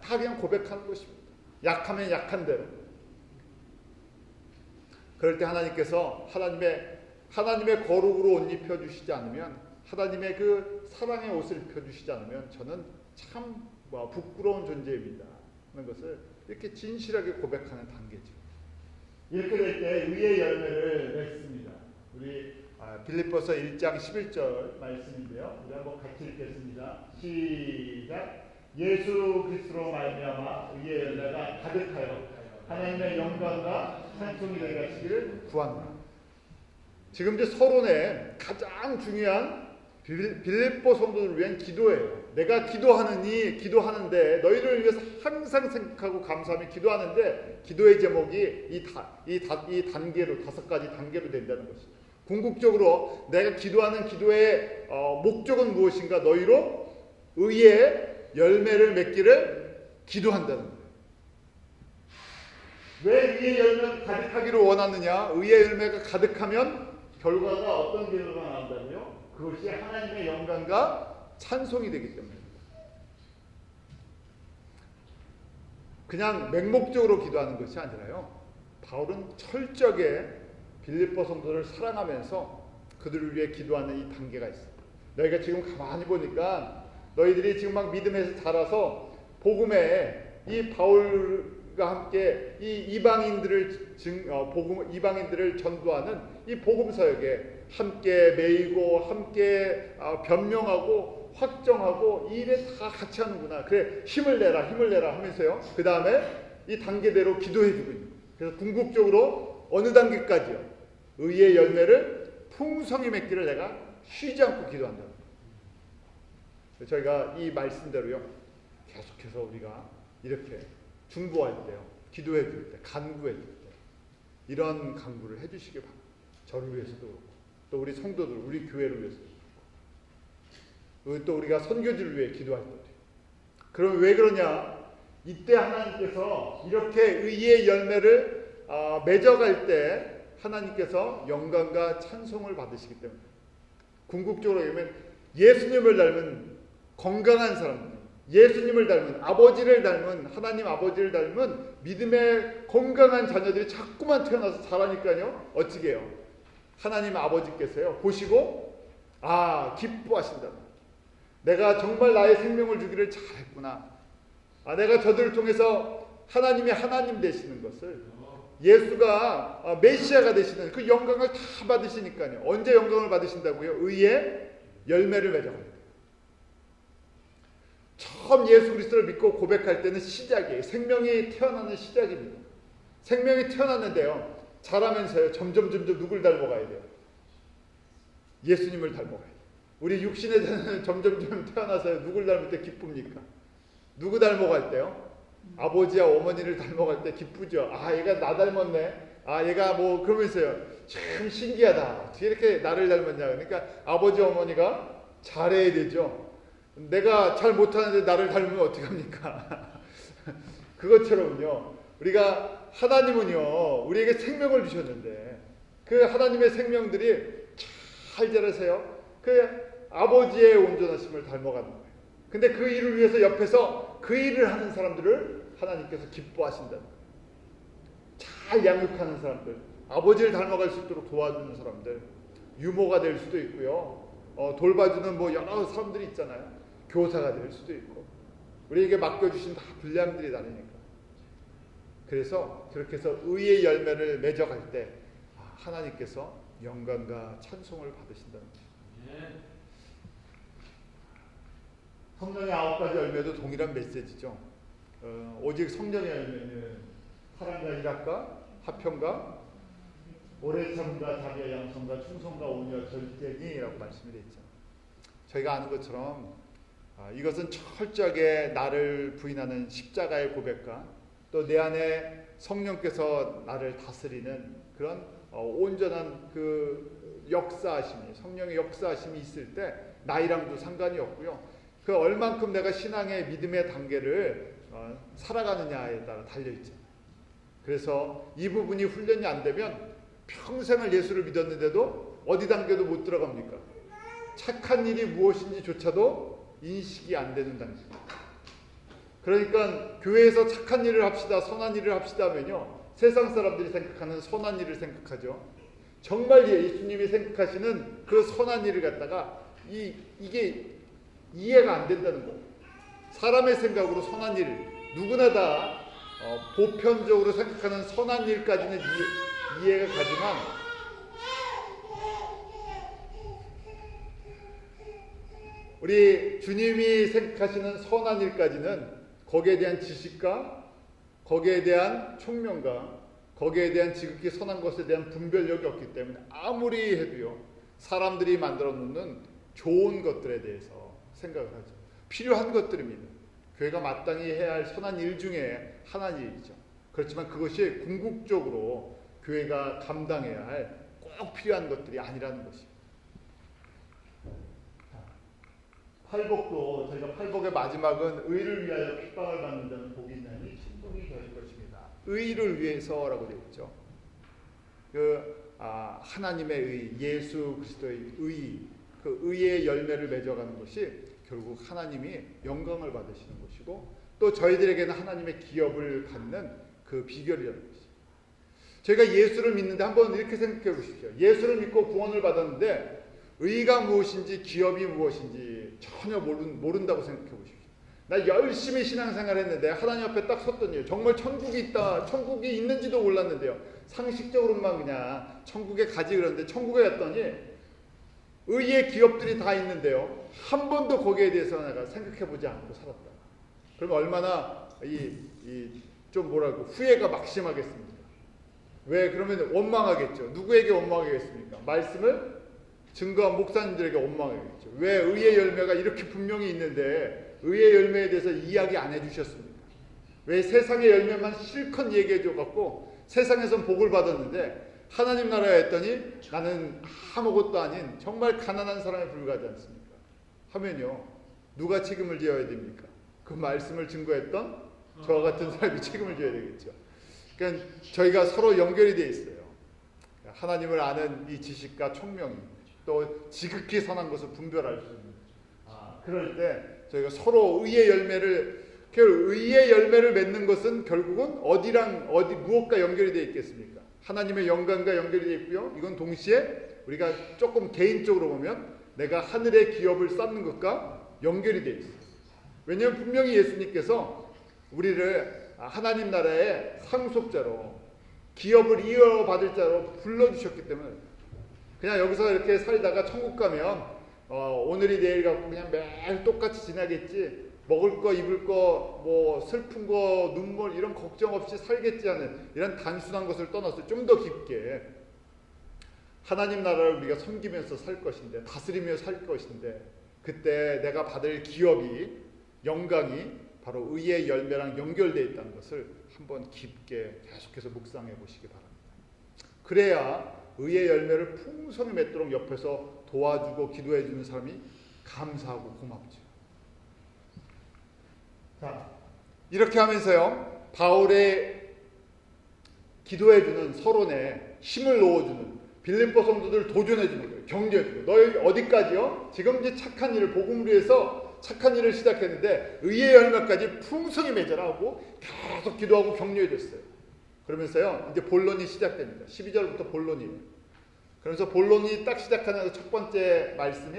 다 그냥 고백하는 것입니다. 약하면 약한 대로. 그럴 때 하나님께서 하나님의 거룩으로 옷 입혀 주시지 않으면, 하나님의 그 사랑의 옷을 입혀 주시지 않으면 저는 참 부끄러운 존재입니다 하는 것을 이렇게 진실하게 고백하는 단계죠. 이렇게 될 때 의의 열매를 맺습니다. 우리 빌립보서 1장 11절 말씀인데요. 우리 한번 같이 읽겠습니다. 시작. 예수 그리스도로 말미암아 의의 열매가 가득하여 하나님의 영광과 찬송이 되게 하시기를 구합니다. 지금 이제 서론의 가장 중요한 빌립보 성도들을 위한 기도예요. 내가 기도하는데 너희를 위해서 항상 생각하고 감사하며 기도하는데, 기도의 제목이 이 단계로, 5가지 단계로 된다는 것입니다. 궁극적으로 내가 기도하는 기도의 목적은 무엇인가? 너희로 의의 열매를 맺기를 기도한다는 거예요. 왜 의의 열매가 가득하기를 원하느냐? 의의 열매가 가득하면 결과가 어떤 결과가 나온다고요? 그것이 하나님의 영광과 찬송이 되기 때문입니다. 그냥 맹목적으로 기도하는 것이 아니라요, 바울은 철저하게 빌립보 성도를 사랑하면서 그들을 위해 기도하는 이 단계가 있어요. 너희가 지금 가만히 보니까 너희들이 지금 막 믿음에서 자라서 복음에 이 바울과 함께 이 이방인들을 전도하는 이 복음 사역에 함께 매이고 함께 변명하고 확정하고 이 일에 다 같이 하는구나. 그래, 힘을 내라 하면서요. 그 다음에 이 단계대로 기도해주고 있는. 그래서 궁극적으로 어느 단계까지요? 의의 열매를 풍성히 맺기를 내가 쉬지 않고 기도한다. 저희가 이 말씀대로요, 계속해서 우리가 이렇게 중보할 때요, 기도해 줄 때, 간구해 줄 때 이런 간구를 해주시기 바랍니다. 저를 위해서도 그렇고, 또 우리 성도들, 우리 교회를 위해서도 그렇고, 또 우리가 선교지를 위해 기도할 때도. 그럼 왜 그러냐? 이때 하나님께서 이렇게 의의 열매를 맺어갈 때 하나님께서 영광과 찬송을 받으시기 때문에, 궁극적으로 얘기하면 예수님을 닮은 건강한 사람들, 예수님을 닮은 아버지를 닮은, 하나님 아버지를 닮은 믿음의 건강한 자녀들이 자꾸만 태어나서 자라니까요, 어찌게 해요? 하나님 아버지께서요, 보시고 기뻐하신다. 내가 정말 나의 생명을 주기를 잘했구나. 내가 저들을 통해서 하나님이 하나님 되시는 것을, 예수가 메시아가 되시는 그 영광을 다 받으시니까요. 언제 영광을 받으신다고요? 의의 열매를 맺어갈 때. 처음 예수 그리스도를 믿고 고백할 때는 시작이에요. 생명이 태어나는 시작입니다. 생명이 태어났는데요, 자라면서요, 점점 누굴 닮아가야 돼요? 예수님을 닮아가야 돼요. 우리 육신의 자녀는 점점 태어나서요, 누굴 닮을 때 기쁩니까? 누구 닮아갈 때요? 아버지와 어머니를 닮아갈 때 기쁘죠. 얘가 나 닮았네. 얘가 그러면서요, 참 신기하다. 어떻게 이렇게 나를 닮았냐. 그러니까 아버지 어머니가 잘해야 되죠. 내가 잘 못하는데 나를 닮으면 어떡합니까? 그것처럼요, 우리가 하나님은요, 우리에게 생명을 주셨는데 그 하나님의 생명들이 잘 자라세요. 그 아버지의 온전하심을 닮아가는 거예요. 근데 그 일을 위해서 옆에서 그 일을 하는 사람들을 하나님께서 기뻐하신다는 거예요. 잘 양육하는 사람들, 아버지를 닮아갈 수 있도록 도와주는 사람들, 유모가 될 수도 있고요, 돌봐주는 여러 사람들이 있잖아요. 교사가 될 수도 있고, 우리에게 맡겨주신 다 분량들이 다르니까. 그래서 그렇게 해서 의의 열매를 맺어갈 때 하나님께서 영광과 찬송을 받으신다는 거예요. 성령의 9가지 열매도 동일한 메시지죠. 오직 성령의 열매는 사랑과 일합과 화평과 오래 참과 자비와 양성과 충성과 온유와 절제니라고 말씀이 되어 있죠. 저희가 아는 것처럼 이것은 철저하게 나를 부인하는 십자가의 고백과 또 내 안에 성령께서 나를 다스리는 그런 온전한 그 역사하심이, 성령의 역사하심이 있을 때 나이랑도 상관이 없고요. 그 얼만큼 내가 신앙의 믿음의 단계를 살아가느냐에 따라 달려있죠. 그래서 이 부분이 훈련이 안 되면 평생을 예수를 믿었는데도 어디 단계도 못 들어갑니까? 착한 일이 무엇인지조차도 인식이 안 되는 단계입니다. 그러니까 교회에서 착한 일을 합시다, 선한 일을 합시다 하면요, 세상 사람들이 생각하는 선한 일을 생각하죠. 정말 예수님이 생각하시는 그 선한 일을 갖다가 이게 이해가 안 된다는 거예요. 사람의 생각으로 선한 일, 누구나 다 보편적으로 생각하는 선한 일까지는 이해가 가지만 우리 주님이 생각하시는 선한 일까지는 거기에 대한 지식과 거기에 대한 총명과 거기에 대한 지극히 선한 것에 대한 분별력이 없기 때문에 아무리 해도요, 사람들이 만들어 놓는 좋은 것들에 대해서 생각을 하죠. 필요한 것들입니다. 교회가 마땅히 해야 할 선한 일 중에 하나는 일이죠. 그렇지만 그것이 궁극적으로 교회가 감당해야 할 꼭 필요한 것들이 아니라는 것이죠. 팔복도 저희가 팔복의 마지막은 의를 위하여 핍박을 받는 자는 복이 있나니 천국이 될 것입니다. 의를 위해서라고 되어 있죠. 하나님의 의, 예수 그리스도의 의, 그 의의 열매를 맺어가는 것이 결국 하나님이 영광을 받으시는 것이고 또 저희들에게는 하나님의 기업을 갖는 그 비결이라는 것이죠. 저희가 예수를 믿는데 한번 이렇게 생각해 보십시오. 예수를 믿고 구원을 받았는데 의가 무엇인지 기업이 무엇인지 전혀 모른다고 생각해 보십시오. 나 열심히 신앙생활 했는데 하나님 앞에 딱 섰더니 정말 천국이 있다, 천국이 있는지도 몰랐는데요. 상식적으로만 그냥 천국에 가지 그러는데 천국에 갔더니 의의 기업들이 다 있는데요. 한 번도 거기에 대해서 내가 생각해 보지 않고 살았다. 그러면 얼마나 좀 뭐라고 후회가 막심하겠습니까? 왜? 그러면 원망하겠죠. 누구에게 원망하겠습니까? 말씀을 증거한 목사님들에게 원망하겠죠. 왜 의의 열매가 이렇게 분명히 있는데 의의 열매에 대해서 이야기 안 해주셨습니까? 왜 세상의 열매만 실컷 얘기해 줘갖고 세상에선 복을 받았는데 하나님 나라에 했더니 나는 아무것도 아닌 정말 가난한 사람에 불과하지 않습니까? 하면요, 누가 책임을 져야 됩니까? 그 말씀을 증거했던 저와 같은 사람이 책임을 져야 되겠죠. 그러니까 저희가 서로 연결이 되어 있어요. 하나님을 아는 이 지식과 총명이 또 지극히 선한 것을 분별할 수 있는. 그럴 때 저희가 서로 의의 열매를 맺는 것은 결국은 무엇과 연결이 되어 있겠습니까? 하나님의 영광과 연결이 되어 있고요. 이건 동시에 우리가 조금 개인적으로 보면 내가 하늘의 기업을 쌓는 것과 연결이 되어 있어요. 왜냐하면 분명히 예수님께서 우리를 하나님 나라의 상속자로 기업을 이어받을 자로 불러주셨기 때문에 그냥 여기서 이렇게 살다가 천국 가면 오늘이 내일 같고 그냥 매일 똑같이 지나겠지, 먹을 거 입을 거 뭐 슬픈 거 눈물 이런 걱정 없이 살겠지 하는 이런 단순한 것을 떠나서 좀 더 깊게 하나님 나라를 우리가 섬기면서 살 것인데, 다스리며 살 것인데, 그때 내가 받을 기업이, 영광이 바로 의의 열매랑 연결되어 있다는 것을 한번 깊게 계속해서 묵상해 보시기 바랍니다. 그래야 의의 열매를 풍성히 맺도록 옆에서 도와주고 기도해 주는 사람이 감사하고 고맙죠. 자, 이렇게 하면서요, 바울의 기도해 주는 서론에 힘을 넣어주는, 빌립보 성도들 도전해 주는 거예요. 격려해 주고, 너희 어디까지요? 지금 이제 착한 일을, 복음을 위해서 착한 일을 시작했는데 의의 열매까지 풍성히 맺어라 하고 계속 기도하고 격려해 줬어요. 그러면서요, 이제 본론이 시작됩니다. 12절부터 본론이에요. 그래서 본론이 딱 시작하는 첫 번째 말씀이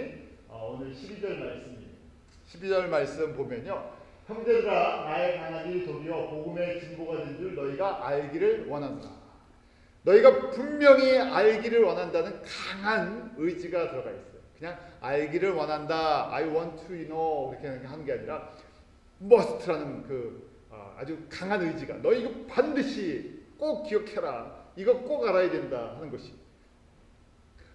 오늘 12절 말씀이에요. 12절 말씀 보면요, 형제들아, 나의 강함이 도리어 복음의 진보가 된 줄 너희가 알기를 원한다. 너희가 분명히 알기를 원한다는 강한 의지가 들어가 있어요. 그냥 알기를 원한다, I want to know 이렇게 하는 게 아니라 must라는 아주 강한 의지가, 너 이거 반드시 꼭 기억해라, 이거 꼭 알아야 된다 하는 것이,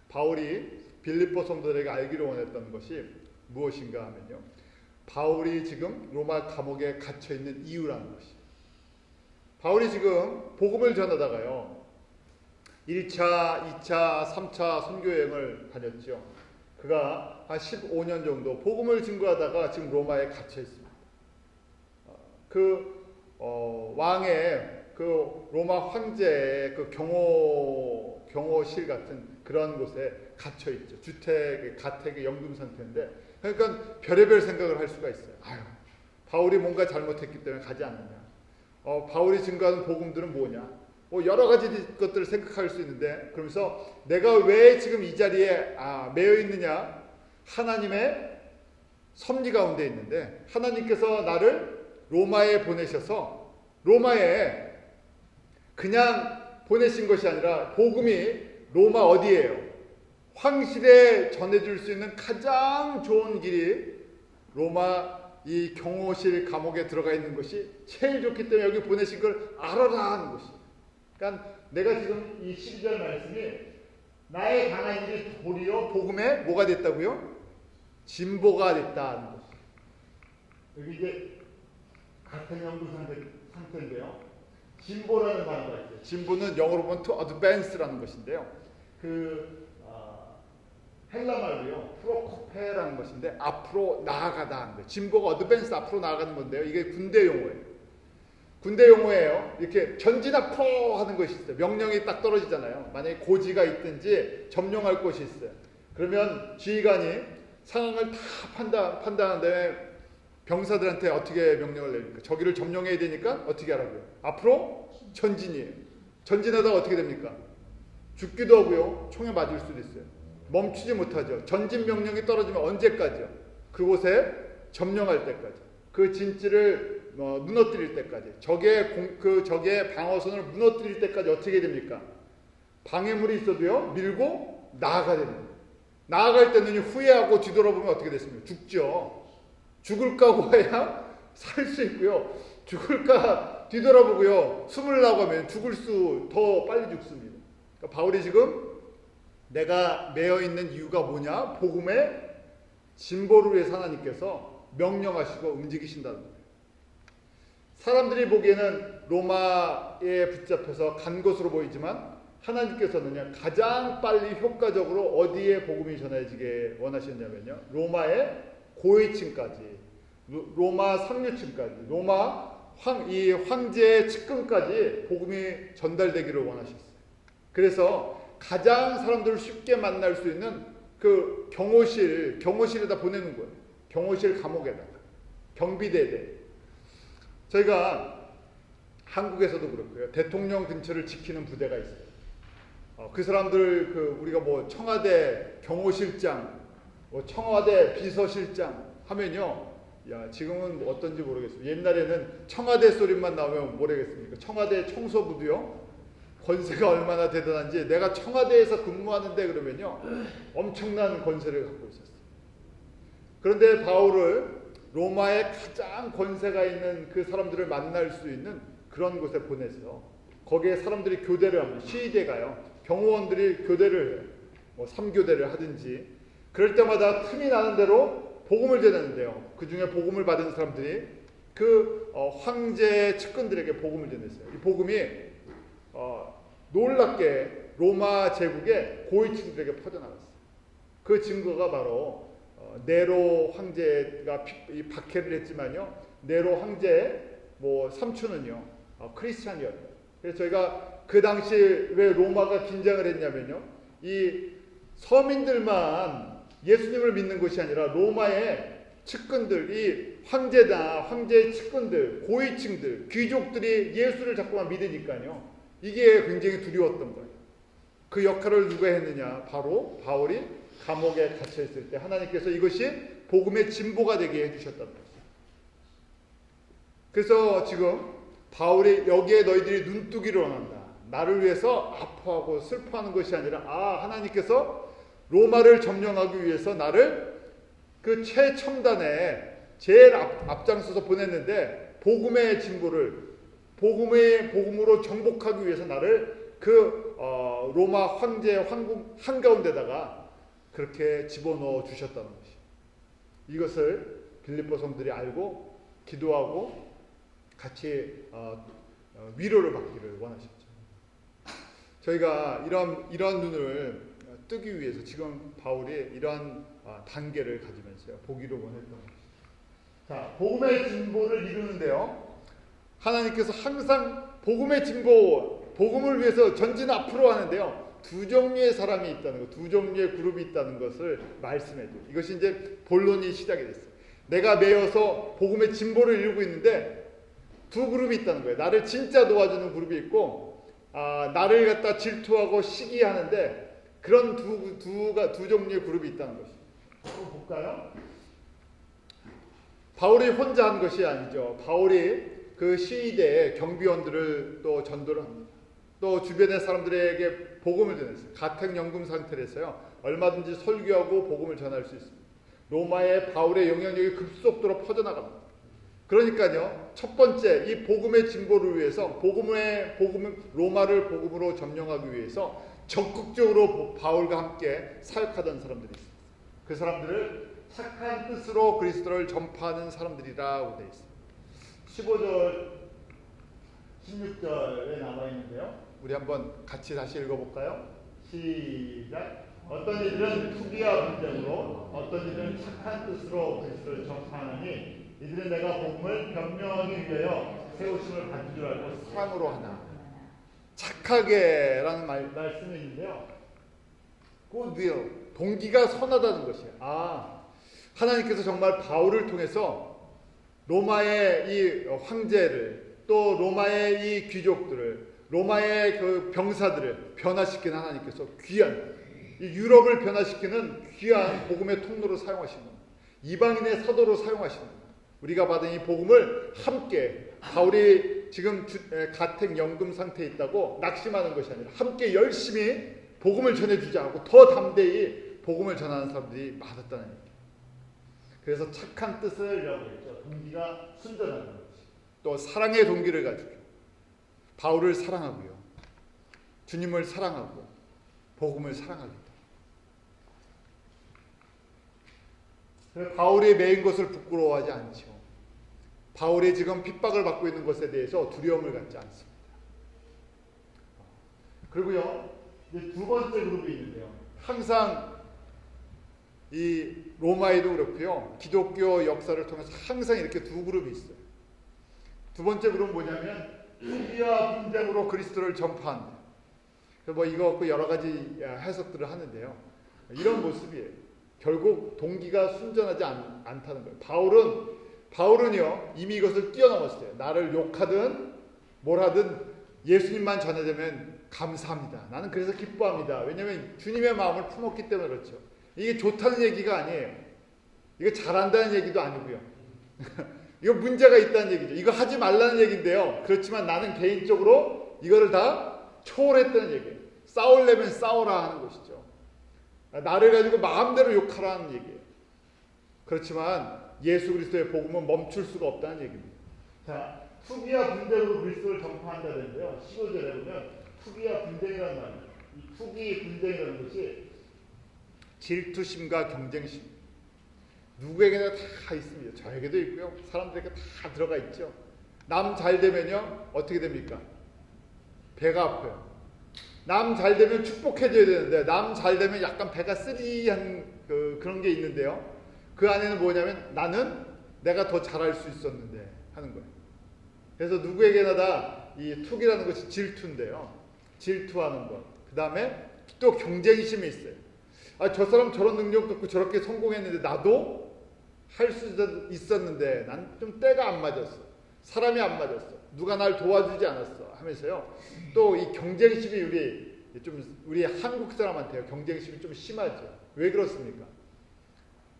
바울이 빌립보 성도들에게 알기를 원했던 것이 무엇인가 하면요, 바울이 지금 로마 감옥에 갇혀 있는 이유라는 것이. 바울이 지금 복음을 전하다가요. 1차, 2차, 3차 선교 여행을 다녔죠. 그가 한 15년 정도 복음을 증거하다가 지금 로마에 갇혀 있습니다. 왕의 그 로마 황제의 그 경호실 같은 그런 곳에 갇혀 있죠. 가택의 연금 상태인데, 그러니까 별의별 생각을 할 수가 있어요. 아유, 바울이 뭔가 잘못했기 때문에 가지 않느냐. 바울이 증거하는 복음들은 뭐냐. 여러 가지 것들을 생각할 수 있는데, 그러면서 내가 왜 지금 이 자리에 매여 있느냐. 하나님의 섭리 가운데 있는데, 하나님께서 나를 로마에 보내셔서 로마에 그냥 보내신 것이 아니라 복음이 로마 어디예요? 황실에 전해줄 수 있는 가장 좋은 길이 로마 이 경호실 감옥에 들어가 있는 것이 제일 좋기 때문에 여기 보내신 걸 알아라 하는 것이. 그러니까 내가 지금 이 12절 말씀이 나의 강한 일이 도리어 복음에 뭐가 됐다고요? 진보가 됐다는 것이. 여기 이제 같은 연구 상태인데요. 진보라는 단어가 있어요. 진보는 영어로 보면 to advance라는 것인데요. 헬라 말로요. 프로코페라는 것인데 앞으로 나아가다 하는 거예요. 진보가 advance 앞으로 나아가는 건데요. 이게 군대 용어예요. 군대 용어예요. 이렇게 전진 앞으로 하는 것이 있어요. 명령이 딱 떨어지잖아요. 만약에 고지가 있든지 점령할 곳이 있어요. 그러면 지휘관이 상황을 다 판단한 다음에 병사들한테 어떻게 명령을 내립니까? 저기를 점령해야 되니까 어떻게 하라고요? 앞으로 전진이에요. 전진하다가 어떻게 됩니까? 죽기도 하고요. 총에 맞을 수도 있어요. 멈추지 못하죠. 전진 명령이 떨어지면 언제까지요? 그곳에 점령할 때까지. 그 진지를 무너뜨릴 때까지. 적의 방어선을 무너뜨릴 때까지 어떻게 됩니까? 방해물이 있어도요. 밀고 나아가야 됩니다. 나아갈 때는 후회하고 뒤돌아보면 어떻게 됐습니까? 죽죠. 죽을까 고해야 살 수 있고요. 죽을까 뒤돌아보고요. 숨을 나가면 죽을 수 더 빨리 죽습니다. 그러니까 바울이 지금 내가 매여 있는 이유가 뭐냐? 복음의 진보를 위해서 하나님께서 명령하시고 움직이신다는 거예요. 사람들이 보기에는 로마에 붙잡혀서 간 것으로 보이지만 하나님께서는요, 가장 빨리 효과적으로 어디에 복음이 전해지게 원하셨냐면요, 로마의 고위층까지, 로마 상류층까지, 로마 이 황제의 측근까지 복음이 전달되기를 원하셨어요. 그래서 가장 사람들을 쉽게 만날 수 있는 그 경호실에다 보내는 거예요. 경호실 감옥에다가. 경비대대. 저희가 한국에서도 그렇고요. 대통령 근처를 지키는 부대가 있어요. 그 사람들 우리가 뭐 청와대 경호실장, 뭐 청와대 비서실장 하면요. 야, 지금은 뭐 어떤지 모르겠어요. 옛날에는 청와대 소리만 나오면 모르겠습니까? 청와대 청소부도요. 권세가 얼마나 대단한지 내가 청와대에서 근무하는데 그러면요. 엄청난 권세를 갖고 있었어요. 그런데 바울을 로마에 가장 권세가 있는 그 사람들을 만날 수 있는 그런 곳에 보내서 거기에 사람들이 교대를 합니다. 시위대가요. 경호원들이 교대를 해요. 뭐 3교대를 하든지. 그럴 때마다 틈이 나는 대로 복음을 전했는데요. 그 중에 복음을 받은 사람들이 황제의 측근들에게 복음을 전했어요. 이 복음이 놀랍게 로마 제국의 고위층들에게 퍼져나갔어요. 그 증거가 바로 네로 황제가 박해를 했지만요. 네로 황제의 삼촌은요. 크리스찬이었어요. 그래서 저희가 그 당시 왜 로마가 긴장을 했냐면요. 이 서민들만 예수님을 믿는 것이 아니라 로마의 측근들, 이 황제의 측근들, 고위층들, 귀족들이 예수를 자꾸만 믿으니까요. 이게 굉장히 두려웠던 거예요. 그 역할을 누가 했느냐? 바로 바울이 감옥에 갇혀 있을 때 하나님께서 이것이 복음의 진보가 되게 해주셨다는 거예요. 그래서 지금 바울이 여기에 너희들이 눈뜨기를 원한다. 나를 위해서 아파하고 슬퍼하는 것이 아니라 하나님께서 로마를 점령하기 위해서 나를 그 최첨단에 제일 앞장서서 보냈는데 복음의 진보를 복음으로 정복하기 위해서 나를 로마 황제의 황궁 한가운데다가 그렇게 집어넣어 주셨다는 것이. 이것을 빌립보 성들이 알고 기도하고 같이 위로를 받기를 원하셨죠. 저희가 이런 눈을 뜨기 위해서 지금 바울이 이런 단계를 가지면서요 보기를 원했던 것입니다. 자, 복음의 진보를 이루는데요. 하나님께서 항상 복음의 진보, 복음을 위해서 전진 앞으로 하는데요. 두 종류의 사람이 있다는 것, 두 종류의 그룹이 있다는 것을 말씀해줘요. 이것이 이제 본론이 시작이 됐어요. 내가 매여서 복음의 진보를 이루고 있는데 두 그룹이 있다는 거예요. 나를 진짜 도와주는 그룹이 있고, 나를 갖다 질투하고 시기하는데 그런 두 종류의 그룹이 있다는 것이죠. 한번 볼까요? 바울이 혼자 한 것이 아니죠. 바울이 그 시위대의 경비원들을 또 전도를 합니다. 또 주변의 사람들에게 복음을 전했어요. 가택연금 상태에서요. 얼마든지 설교하고 복음을 전할 수 있습니다. 로마의 바울의 영향력이 급속도로 퍼져나갑니다. 그러니까요. 첫 번째 이 복음의 진보를 위해서 로마를 복음으로 점령하기 위해서 적극적으로 바울과 함께 사역하던 사람들이 있습니다. 그 사람들을 착한 뜻으로 그리스도를 전파하는 사람들이라고 되어 있습니다. 15절, 16절에 나와 있는데요. 우리 한번 같이 다시 읽어볼까요? 시작. 어떤 이들은 투기와 분쟁으로, 어떤 이들은 착한 뜻으로 그리스도를 전파하니 이들은 내가 복음을 변명하기 위하여 세우심을 받은 줄 알고 사랑으로 하나. 착하게라는 말씀이 있는데요. goodwill, 동기가 선하다는 것이에요. 하나님께서 정말 바울을 통해서 로마의 이 황제를, 또 로마의 이 귀족들을, 로마의 그 병사들을 변화시키는 하나님께서 귀한, 이 유럽을 변화시키는 귀한 복음의 통로로 사용하시는 겁니다. 이방인의 사도로 사용하시는 겁니다. 우리가 받은 이 복음을 함께, 바울이 지금 가택연금 상태에 있다고 낙심하는 것이 아니라 함께 열심히 복음을 전해주자 하고 더 담대히 복음을 전하는 사람들이 많았다는 얘기예요. 그래서 착한 뜻을 이야기했죠. 동기가 순전한 거지. 또 사랑의 동기를 가지고 바울을 사랑하고요. 주님을 사랑하고 복음을 사랑하겠다. 바울이 매인 것을 부끄러워하지 않죠. 바울이 지금 핍박을 받고 있는 것에 대해서 두려움을 갖지 않습니다. 그리고요, 이제 두 번째 그룹이 있는데요. 항상 이 로마에도 그렇고요. 기독교 역사를 통해서 항상 이렇게 두 그룹이 있어요. 두 번째 그룹은 뭐냐면 투기와 분쟁으로 그리스도를 전파한다. 뭐 이거 갖고 여러 가지 해석들을 하는데요. 이런 모습이에요. 결국 동기가 순전하지 않다는 거예요. 바울은요 이미 이것을 뛰어넘었어요. 나를 욕하든 뭘 하든 예수님만 전해되면 감사합니다. 나는 그래서 기뻐합니다. 왜냐하면 주님의 마음을 품었기 때문에 그렇죠. 이게 좋다는 얘기가 아니에요. 이거 잘한다는 얘기도 아니고요. 이거 문제가 있다는 얘기죠. 이거 하지 말라는 얘기인데요. 그렇지만 나는 개인적으로 이거를 다 초월했다는 얘기예요. 싸우려면 싸워라 하는 것이죠. 나를 가지고 마음대로 욕하라는 얘기예요. 그렇지만 예수 그리스도의 복음은 멈출 수가 없다는 얘기입니다. 자, 투기와 분쟁으로 그리스도를 전파한다는데요. 15절에 보면 투기와 분쟁이라는 말이에요. 이 투기, 분쟁이라는 것이 질투심과 경쟁심. 누구에게나 다 있습니다. 저에게도 있고요. 사람들에게 다 들어가 있죠. 남 잘 되면요. 어떻게 됩니까? 배가 아파요. 남 잘 되면 축복해줘야 되는데 남 잘 되면 약간 배가 쓰리한 그런 게 있는데요. 그 안에는 뭐냐면 나는 내가 더 잘할 수 있었는데 하는 거예요. 그래서 누구에게나 다 이 투기라는 것이 질투인데요. 질투하는 것. 그 다음에 또 경쟁심이 있어요. 저 사람 저런 능력 갖고 저렇게 성공했는데 나도 할 수 있었는데 난 좀 때가 안 맞았어. 사람이 안 맞았어. 누가 날 도와주지 않았어 하면서요. 또 이 경쟁심이 우리 한국 사람한테요. 경쟁심이 좀 심하죠. 왜 그렇습니까?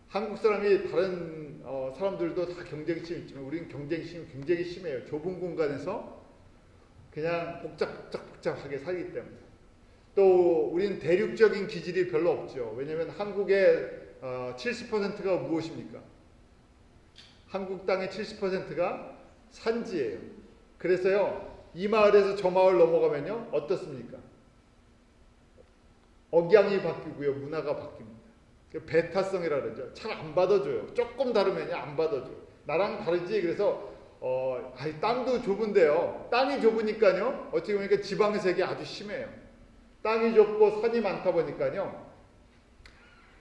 한국 사람이 다른 사람들도 다 경쟁심이 있지만 우리는 경쟁심이 굉장히 심해요. 좁은 공간에서 그냥 복잡하게 살기 때문에. 또 우리는 대륙적인 기질이 별로 없죠. 왜냐하면 한국의 70%가 무엇입니까? 한국 땅의 70%가 산지예요. 그래서요. 이 마을에서 저 마을 넘어가면요. 어떻습니까? 억양이 바뀌고요. 문화가 바뀝니다. 배타성이라 그러죠. 잘 안 받아줘요. 조금 다르면 안 받아줘. 나랑 다르지. 그래서 땅도 좁은데요. 땅이 좁으니까요. 어떻게 보니까 지방색이 아주 심해요. 땅이 좁고 산이 많다 보니까요.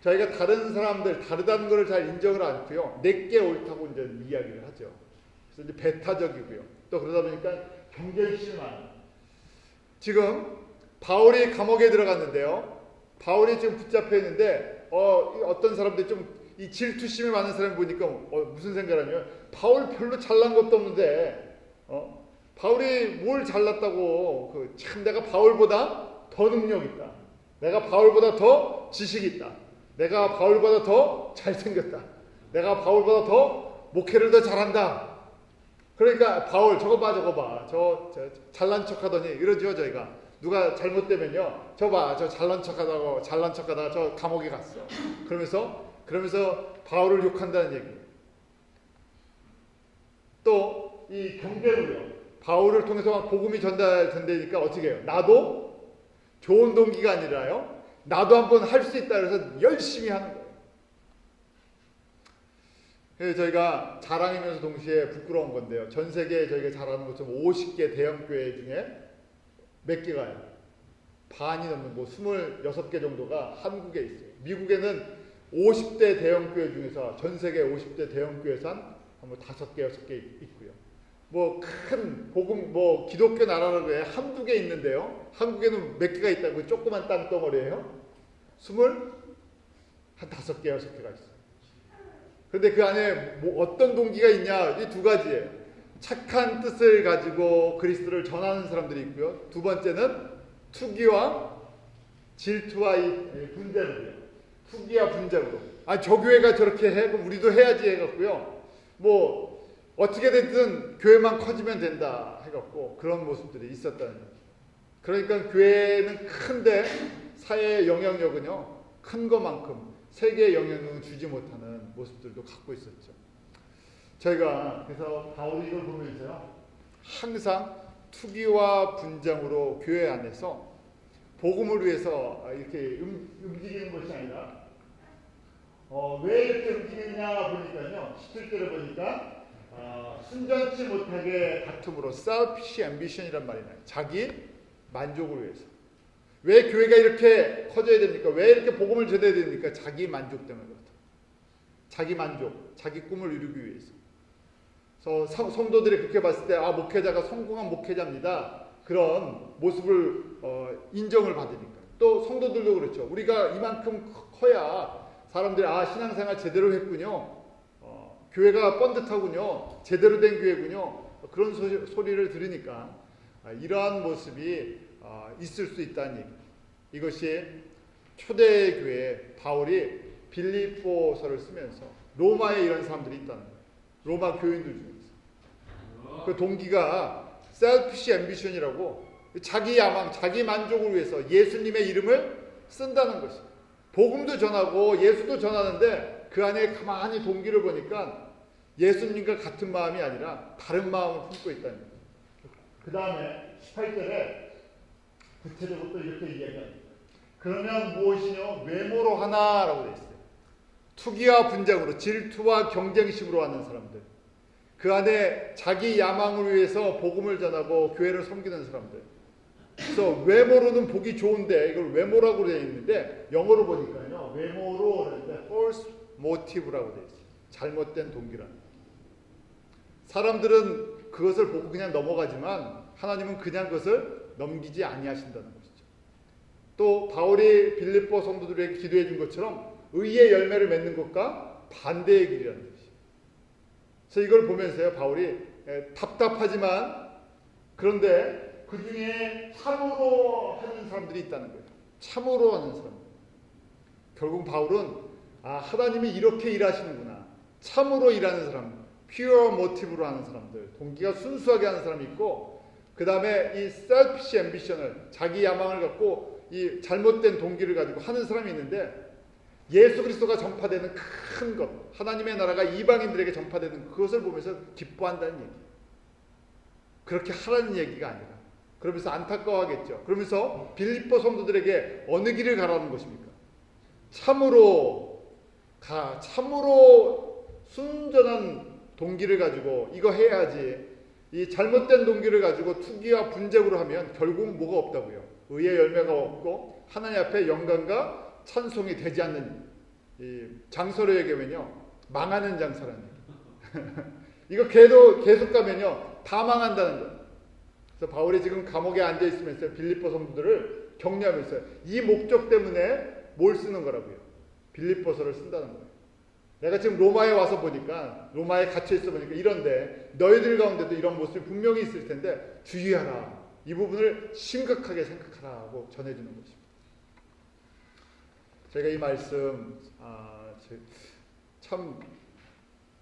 저희가 다른 사람들 다르다는 것을 잘 인정을 않고요. 내게 옳다고 이제 이야기를 하죠. 그래서 이제 배타적이고요. 또 그러다 보니까 경쟁심이 많아요. 지금 바울이 감옥에 들어갔는데요. 바울이 지금 붙잡혀 있는데 어떤 사람들이 좀 이 질투심이 많은 사람을 보니까 무슨 생각을 하냐면 바울 별로 잘난 것도 없는데 바울이 뭘 잘났다고 참 내가 바울보다 더 능력 있다. 내가 바울보다 더 지식 있다. 내가 바울보다 더 잘생겼다. 내가 바울보다 더 목회를 더 잘한다. 그러니까 바울 저거 봐. 저 잘난 척하더니 이러죠 저희가. 누가 잘못되면요. 저 봐. 저 잘난 척하다가 저 감옥에 갔어. 그러면서 바울을 욕한다는 얘기예요. 또 이 경배를요. 바울을 통해서 복음이 전달된다니까 어떻게 해요? 나도 좋은 동기가 아니라요. 나도 한번 할 수 있다 그래서 열심히 하는 거예요. 그래서 저희가 자랑이면서 동시에 부끄러운 건데요. 전 세계에 저희가 잘하는 것처럼 50개 대형교회 중에 몇 개가요? 반이 넘는 26개 정도가 한국에 있어요. 미국에는 50대 대형교회 중에서 전 세계 50대 대형교회에서 한 5개, 6개 있고요. 큰 복음, 기독교 나라라고 해 한두 개 있는데요. 한국에는 몇 개가 있다고 조그만 땅덩어리예요. 5개, 6개가 있어요. 그런데 그 안에 어떤 동기가 있냐? 이 두 가지예요. 착한 뜻을 가지고 그리스도를 전하는 사람들이 있고요. 두 번째는 투기와 질투와 이 분쟁으로요. 투기와 분쟁으로. 저 교회가 저렇게 해, 그럼 우리도 해야지 해갖고요. 어떻게 됐든 교회만 커지면 된다 해갖고 그런 모습들이 있었다는 거예요. 그러니까 교회는 큰데 사회의 영향력은요. 큰 것만큼 세계의 영향력을 주지 못하는 모습들도 갖고 있었죠. 저희가 그래서 바울이 이걸 보면서요. 항상 투기와 분쟁으로 교회 안에서 복음을 위해서 이렇게 움직이는 것이 아니라 왜 이렇게 움직이느냐 보니까요. 17절에 보니까 순전치 못하게 다툼으로 selfish ambition이란 말이 나요. 자기 만족을 위해서. 왜 교회가 이렇게 커져야 됩니까? 왜 이렇게 복음을 전해야 됩니까? 자기 만족 때문에 그렇다. 자기 만족, 자기 꿈을 이루기 위해서. 그래서 성도들이 그렇게 봤을 때 목회자가 성공한 목회자입니다. 그런 모습을 인정을 받으니까. 또 성도들도 그렇죠. 우리가 이만큼 커야 사람들이 신앙생활 제대로 했군요. 교회가 뻔듯하군요. 제대로 된 교회군요. 그런 소리를 들으니까 이러한 모습이 있을 수 있다는 얘기. 이것이 초대교회 바울이 빌립보서를 쓰면서 로마에 이런 사람들이 있다는 거예요. 로마 교인들 중에서. 그 동기가 selfish ambition이라고 자기 야망, 자기 만족을 위해서 예수님의 이름을 쓴다는 것이에요. 복음도 전하고 예수도 전하는데 그 안에 가만히 동기를 보니까 예수님과 같은 마음이 아니라 다른 마음을 품고 있다는 거예요. 그 다음에 18절에 구체적으로 또 이렇게 이야기합니다. 그러면 무엇이뇨? 외모로 하나라고 되어 있어요. 투기와 분쟁으로, 질투와 경쟁심으로 하는 사람들. 그 안에 자기 야망을 위해서 복음을 전하고 교회를 섬기는 사람들. 그래서 외모로는 보기 좋은데 이걸 외모라고 되어 있는데 영어로 보니까요. 외모로 하는데 false motive라고 되어 있어요. 잘못된 동기라는. 사람들은 그것을 보고 그냥 넘어가지만 하나님은 그냥 그것을 넘기지 아니하신다는 것이죠. 또 바울이 빌립보 성도들에게 기도해 준 것처럼 의의 열매를 맺는 것과 반대의 길이라는 것이죠. 그래서 이걸 보면서요. 바울이 답답하지만 그런데 그 중에 참으로 하는 사람들이 있다는 거예요. 참으로 하는 사람들. 결국 바울은 하나님이 이렇게 일하시는구나. 참으로 일하는 사람, pure motive로 하는 사람들, 동기가 순수하게 하는 사람이 있고 그 다음에 이 selfish ambition을 자기 야망을 갖고 이 잘못된 동기를 가지고 하는 사람이 있는데 예수 그리스도가 전파되는 큰 것, 하나님의 나라가 이방인들에게 전파되는 그것을 보면서 기뻐한다는 얘기. 그렇게 하라는 얘기가 아니라 그러면서 안타까워하겠죠. 그러면서 빌립보 성도들에게 어느 길을 가라는 것입니까? 참으로 참으로 순전한 동기를 가지고 이거 해야지, 이 잘못된 동기를 가지고 투기와 분쟁으로 하면 결국 뭐가 없다고요. 의의 열매가 없고 하나님 앞에 영광과 찬송이 되지 않는, 이 장서로 얘기하면요, 망하는 장사라는 이거 계속 가면요 다 망한다는 거예요. 그래서 바울이 지금 감옥에 앉아 있으면서 빌립보 성도들을 격려하면서 이 목적 때문에 뭘 쓰는 거라고요. 빌립보서를 쓴다는 거예요. 내가 지금 로마에 와서 보니까, 로마에 갇혀 있어 보니까 이런데 너희들 가운데도 이런 모습이 분명히 있을 텐데 주의하라. 이 부분을 심각하게 생각하라 하고 전해주는 것입니다. 제가 이 말씀 참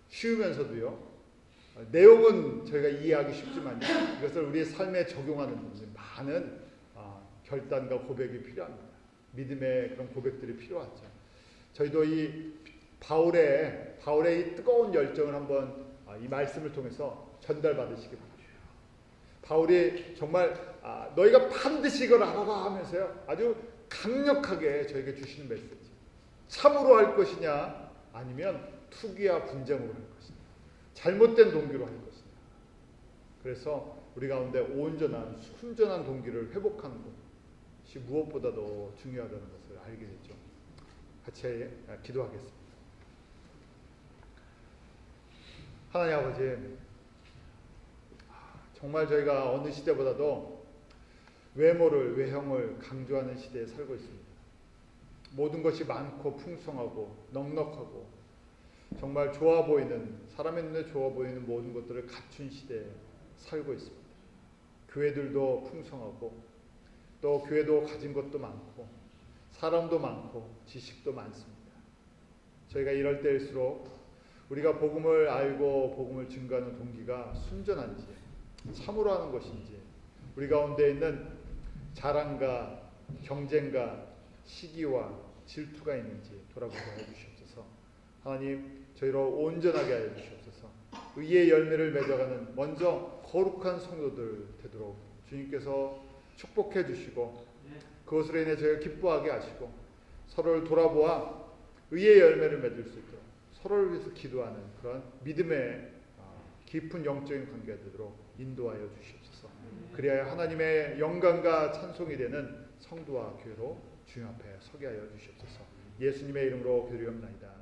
쉬우면서도요, 내용은 저희가 이해하기 쉽지만 이것을 우리의 삶에 적용하는 많은 결단과 고백이 필요합니다. 믿음의 그런 고백들이 필요하죠. 저희도 이 바울의 이 뜨거운 열정을 한번 이 말씀을 통해서 전달받으시기 바랍니다. 바울이 정말 너희가 반드시 이걸 알아라 하면서요, 아주 강력하게 저에게 주시는 메시지. 참으로 할 것이냐, 아니면 투기와 분쟁으로 할 것이냐, 잘못된 동기로 할 것이냐. 그래서 우리 가운데 온전한 순전한 동기를 회복하는 것이 무엇보다도 중요하다는 것을 알게 됐죠. 같이 기도하겠습니다. 하나님 아버지, 정말 저희가 어느 시대보다도 외형을 강조하는 시대에 살고 있습니다. 모든 것이 많고 풍성하고 넉넉하고 정말 좋아 보이는, 사람의 눈에 좋아 보이는 모든 것들을 갖춘 시대에 살고 있습니다. 교회들도 풍성하고 또 교회도 가진 것도 많고 사람도 많고 지식도 많습니다. 저희가 이럴 때일수록 우리가 복음을 알고 복음을 증거하는 동기가 순전한지, 참으로 하는 것인지, 우리 가운데 있는 자랑과 경쟁과 시기와 질투가 있는지 돌아보게 해주시옵소서. 하나님, 저희로 온전하게 하여 주시옵소서. 의의 열매를 맺어가는 먼저 거룩한 성도들 되도록 주님께서 축복해 주시고, 그것으로 인해 저희가 기뻐하게 하시고, 서로를 돌아보아 의의 열매를 맺을 수 있도록 서로를 위해서 기도하는 그런 믿음의 깊은 영적인 관계가 되도록 인도하여 주시옵소서. 그리하여 하나님의 영광과 찬송이 되는 성도와 교회로 주님 앞에 서게 하여 주시옵소서. 예수님의 이름으로 기도드리옵나이다.